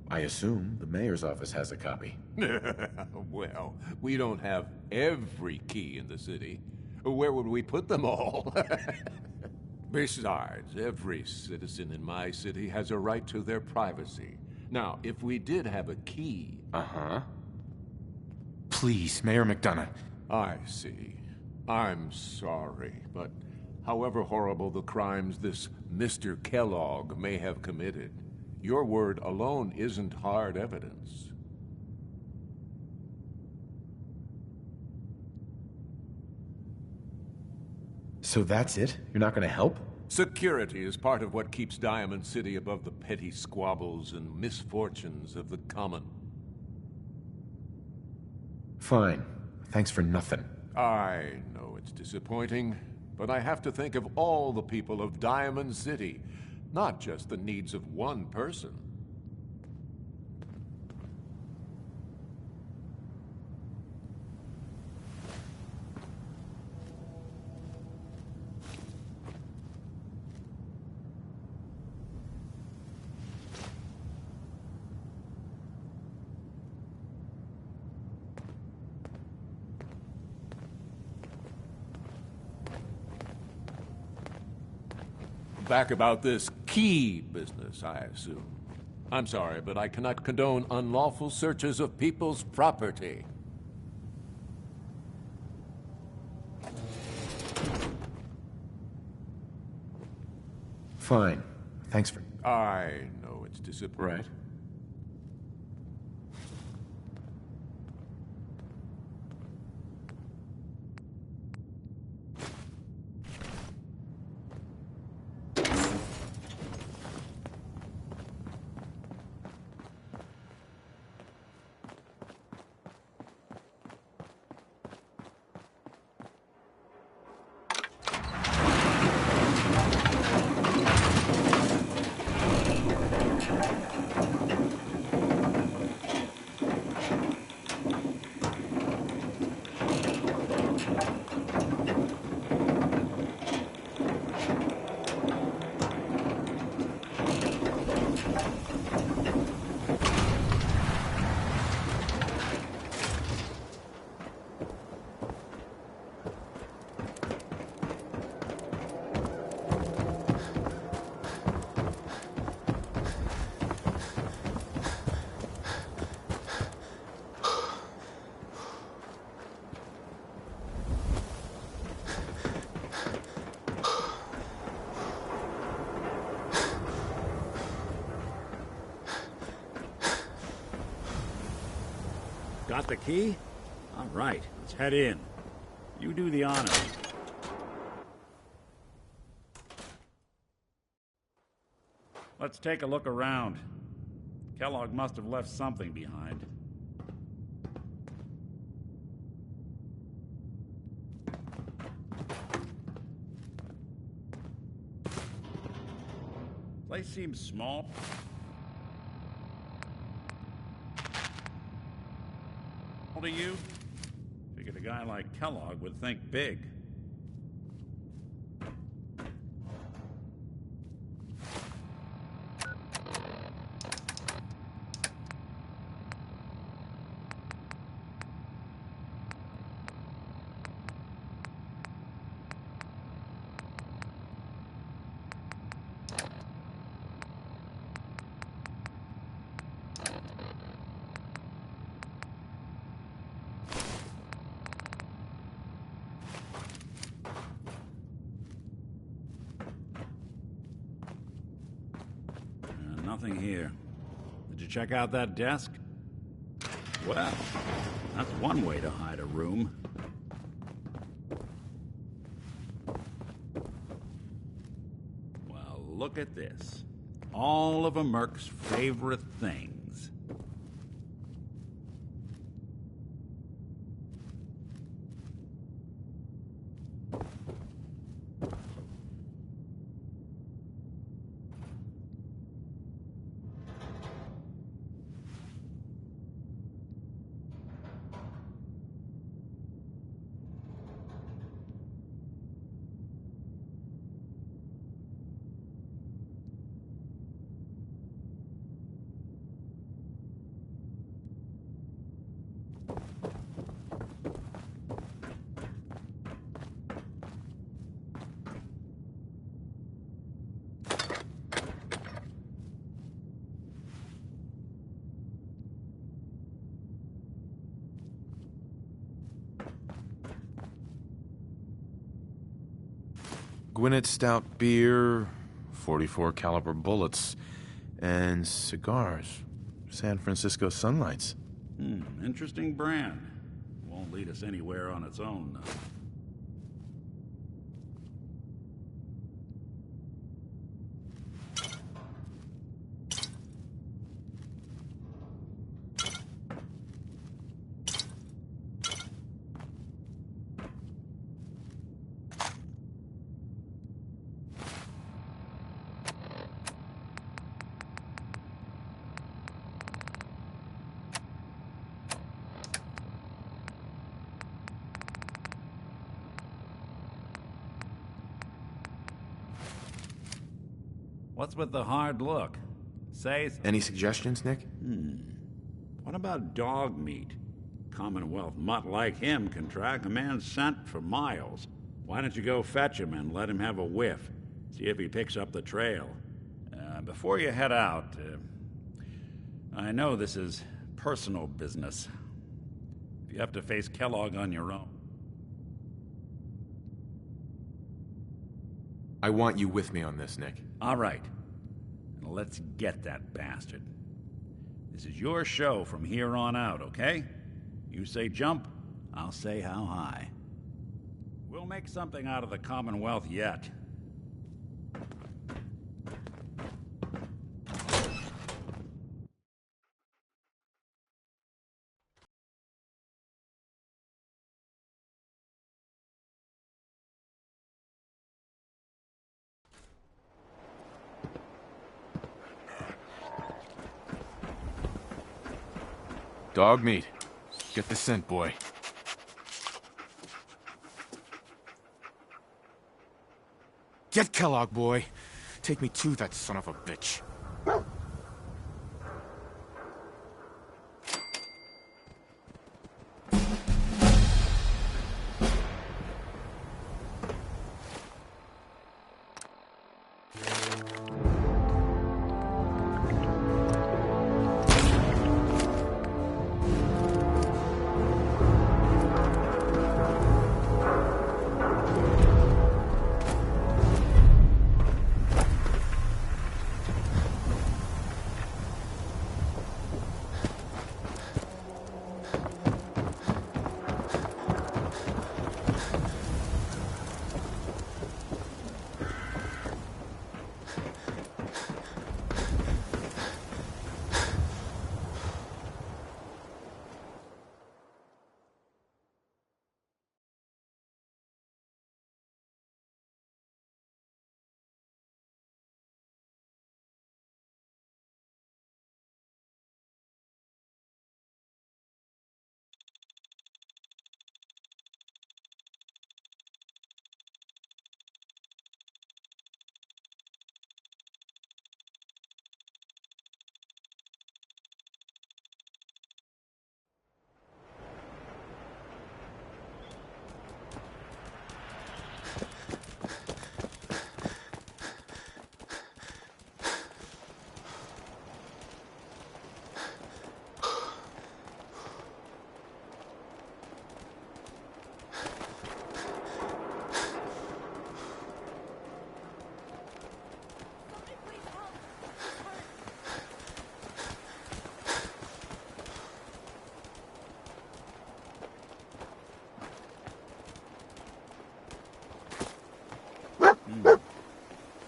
F: I assume the mayor's office has a copy.
P: Well, we don't have every key in the city. Where would we put them all? Besides, every citizen in my city has a right to their privacy. Now, if we did have a key...
F: Uh-huh. Please, Mayor McDonough.
P: I see. I'm sorry, but however horrible the crimes this Mr. Kellogg may have committed, your word alone isn't hard evidence.
I: So that's it? You're not gonna help?
P: Security is part of what keeps Diamond City above the petty squabbles and misfortunes of the common.
I: Fine. Thanks for nothing.
P: I know it's disappointing, but I have to think of all the people of Diamond City, not just the needs of one person. Back about this key business, I assume. I'm sorry, but I cannot condone unlawful searches of people's property.
I: Fine. Thanks for...
P: I know it's disappointing.
I: Right.
G: Got the key? All right, let's head in. You do the honors.
A: Let's take a look around. Kellogg must have left something behind. Place seems small. How old are you? Figured a guy like Kellogg would think big.
G: Nothing here. Did you check out that desk? Well, that's one way to hide a room. Well, look at this. All of a merc's favorite things.
I: Gwinnett Stout beer, 44 caliber bullets, and cigars. San Francisco Sunlights.
G: Interesting brand. Won't lead us anywhere on its own, though.
A: What's with the hard look? Say something.
I: Any suggestions, Nick?
A: What about dog meat? Commonwealth mutt like him can track a man's scent for miles. Why don't you go fetch him and let him have a whiff? See if he picks up the trail. Before you head out, I know this is personal business. If you have to face Kellogg on your own.
I: I want you with me on this, Nick.
A: All right. Now let's get that bastard. This is your show from here on out, okay? You say jump, I'll say how high. We'll make something out of the Commonwealth yet.
K: Dog meat. Get the scent, boy. Get Kellogg, boy. Take me to that son of a bitch.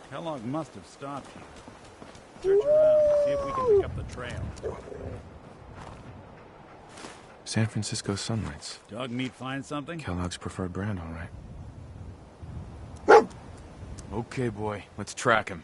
A: Kellogg must have stopped here. Search around, see if we can pick up the trail.
I: San Francisco Sunlights.
A: Dog meat find something?
I: Kellogg's preferred brand, all right.
K: Okay, boy. Let's track him.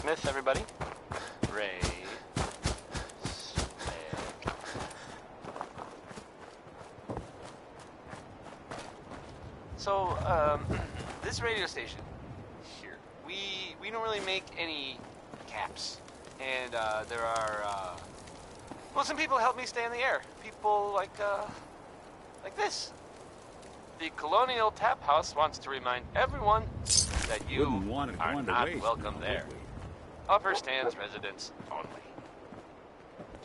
B: Smith, everybody. Ray Smith. So, this radio station here, we don't really make any caps. And, there are, well, some people help me stay in the air. People like this. The Colonial Tap House wants to remind everyone that you are not welcome there. Upper Stands residents only.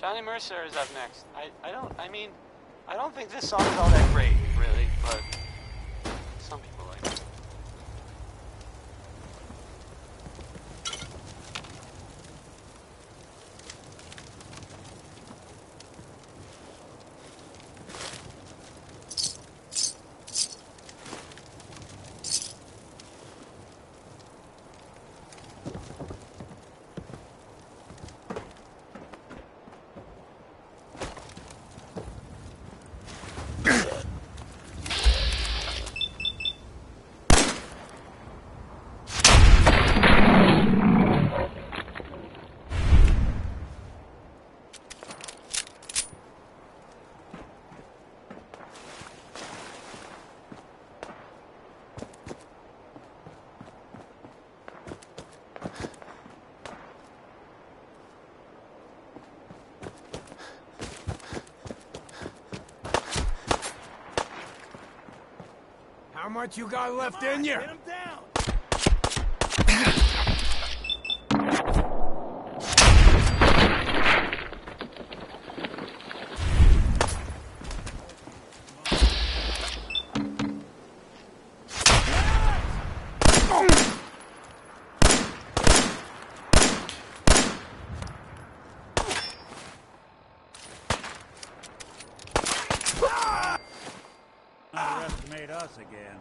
B: Johnny Mercer is up next. I don't think this song is all that great, really, but some people like it.
C: How much you got left in you? Get him down!
G: Underestimate us again.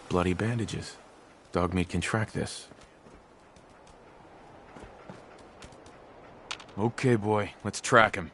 I: Bloody bandages. Dogmeat can track this.
K: Okay, boy, let's track him.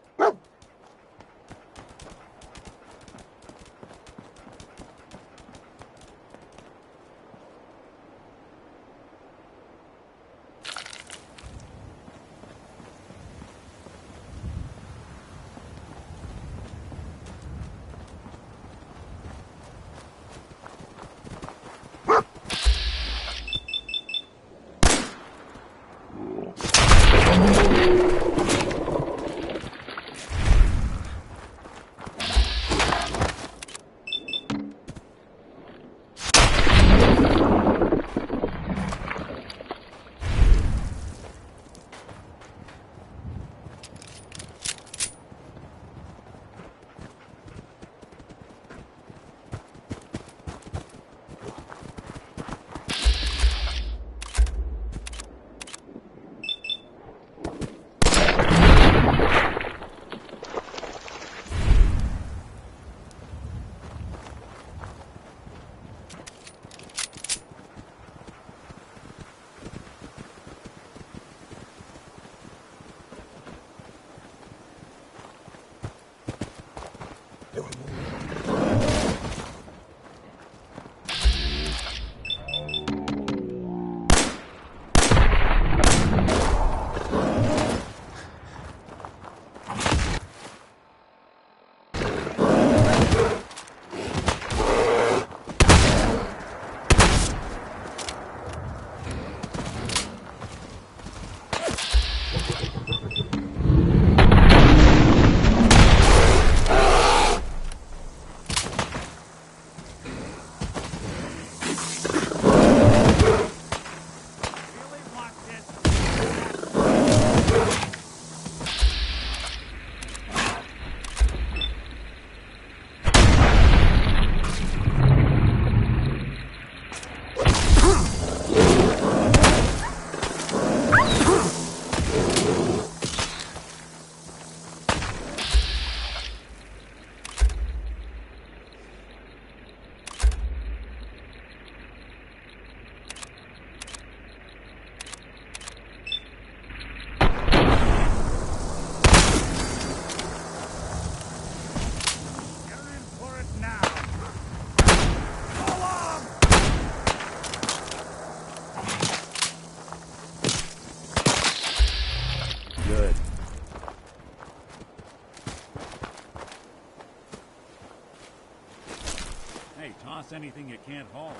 G: pass anything you can't haul.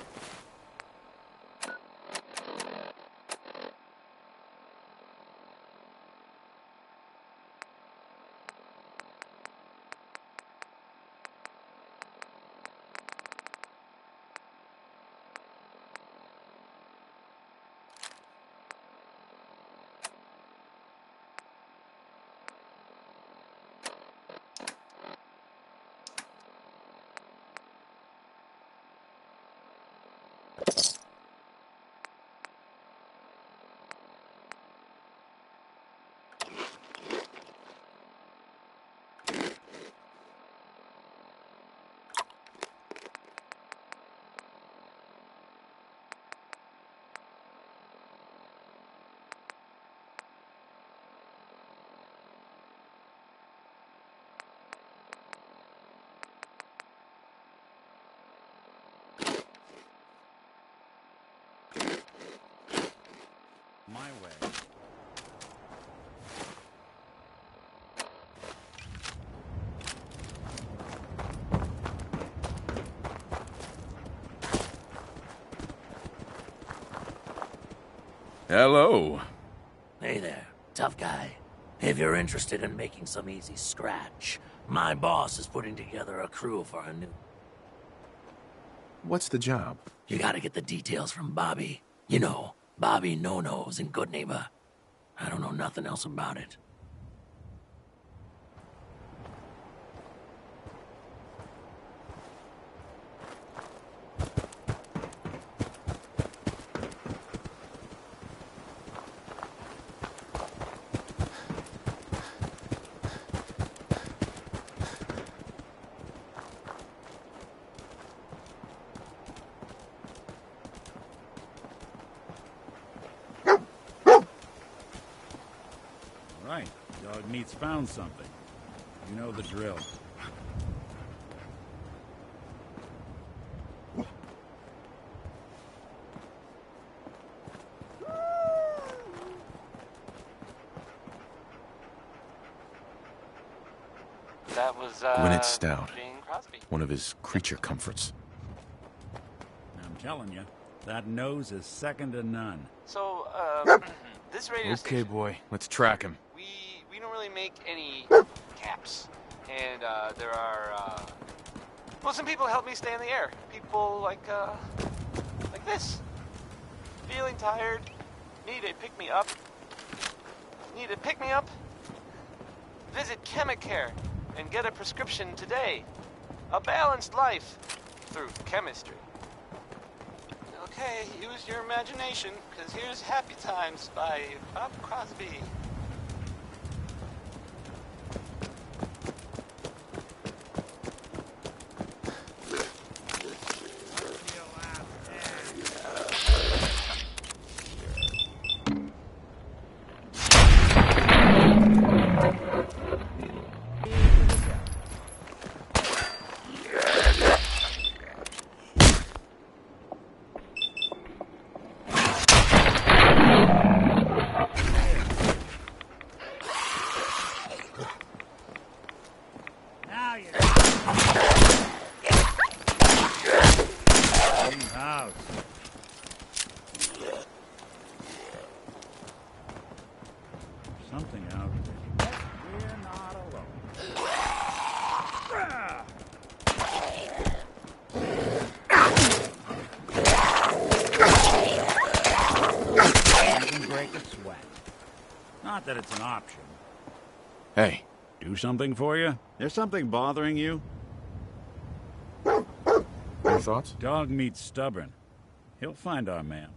G: My way.
P: Hello.
E: Hey there, tough guy. If you're interested in making some easy scratch, my boss is putting together a crew for a new...
K: What's the job?
E: You gotta get the details from Bobby. You know, Bobby No-Nos in Good Neighbor. I don't know nothing else about it.
G: Right. Dog meat's found something. You know the drill.
B: That was,
K: Gwyneth Stout.
B: Jane Crosby.
K: One of his creature comforts.
G: I'm telling you, that nose is second to none.
B: So, this radio
K: Okay,
B: station,
K: boy. Let's track him.
B: we don't really make any caps. And, there are, well, some people help me stay in the air. People like this. Feeling tired, need a pick-me-up. Need a pick-me-up? Visit Chemicare and get a prescription today. A balanced life through chemistry. Okay, use your imagination, because here's Happy Times by Bob Crosby.
G: House. Something out there. We're not alone. Even break a sweat. Not that it's an option.
K: Hey.
G: Do something for you? There's something bothering you?
K: Any thoughts?
G: Dog meat's stubborn. He'll find our man.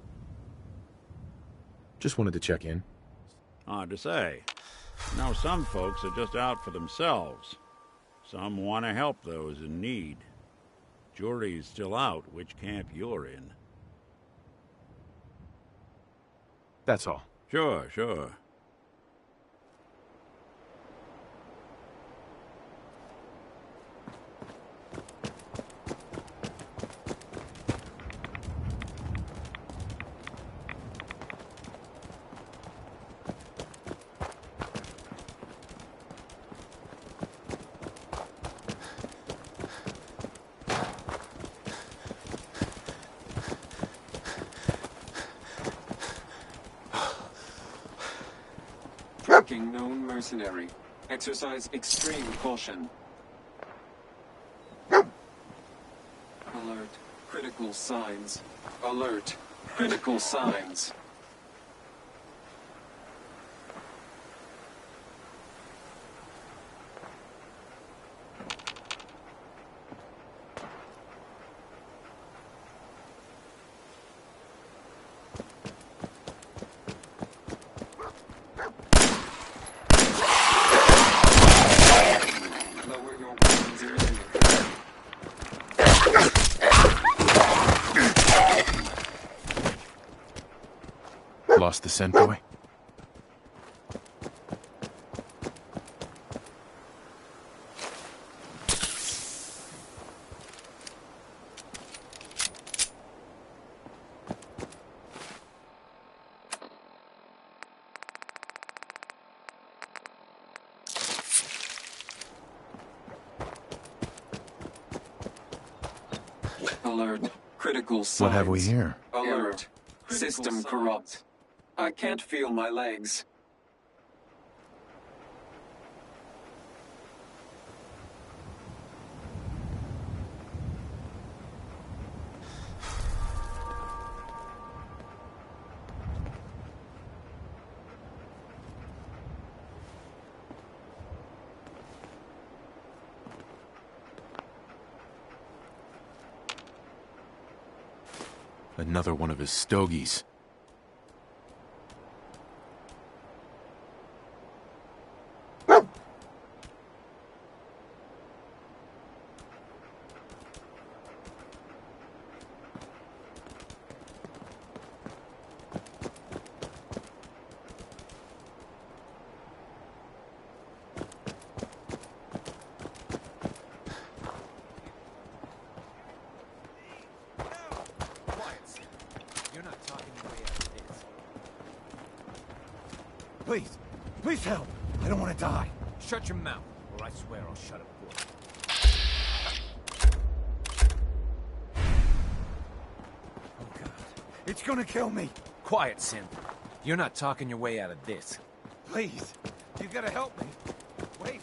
K: Just wanted to check in.
G: Hard to say. Now, some folks are just out for themselves. Some want to help those in need. Jury's still out which camp you're in.
K: That's all.
G: Sure, sure.
Q: lone mercenary. Exercise extreme caution. Alert. Critical signs. Alert. Critical signs. Lower your weapons immediately.
K: Lost the scent boy?
Q: Alert. Critical signs.
K: What have we here?
Q: Alert. System corrupt. I can't feel my legs.
K: Another one of his stogies.
C: Please, please help. I don't want to die.
H: Shut your mouth, or I swear I'll shut it for you.
C: Oh, God. It's gonna kill me.
H: Quiet, Synth. You're not talking your way out of this.
C: Please, you gotta help me. Wait.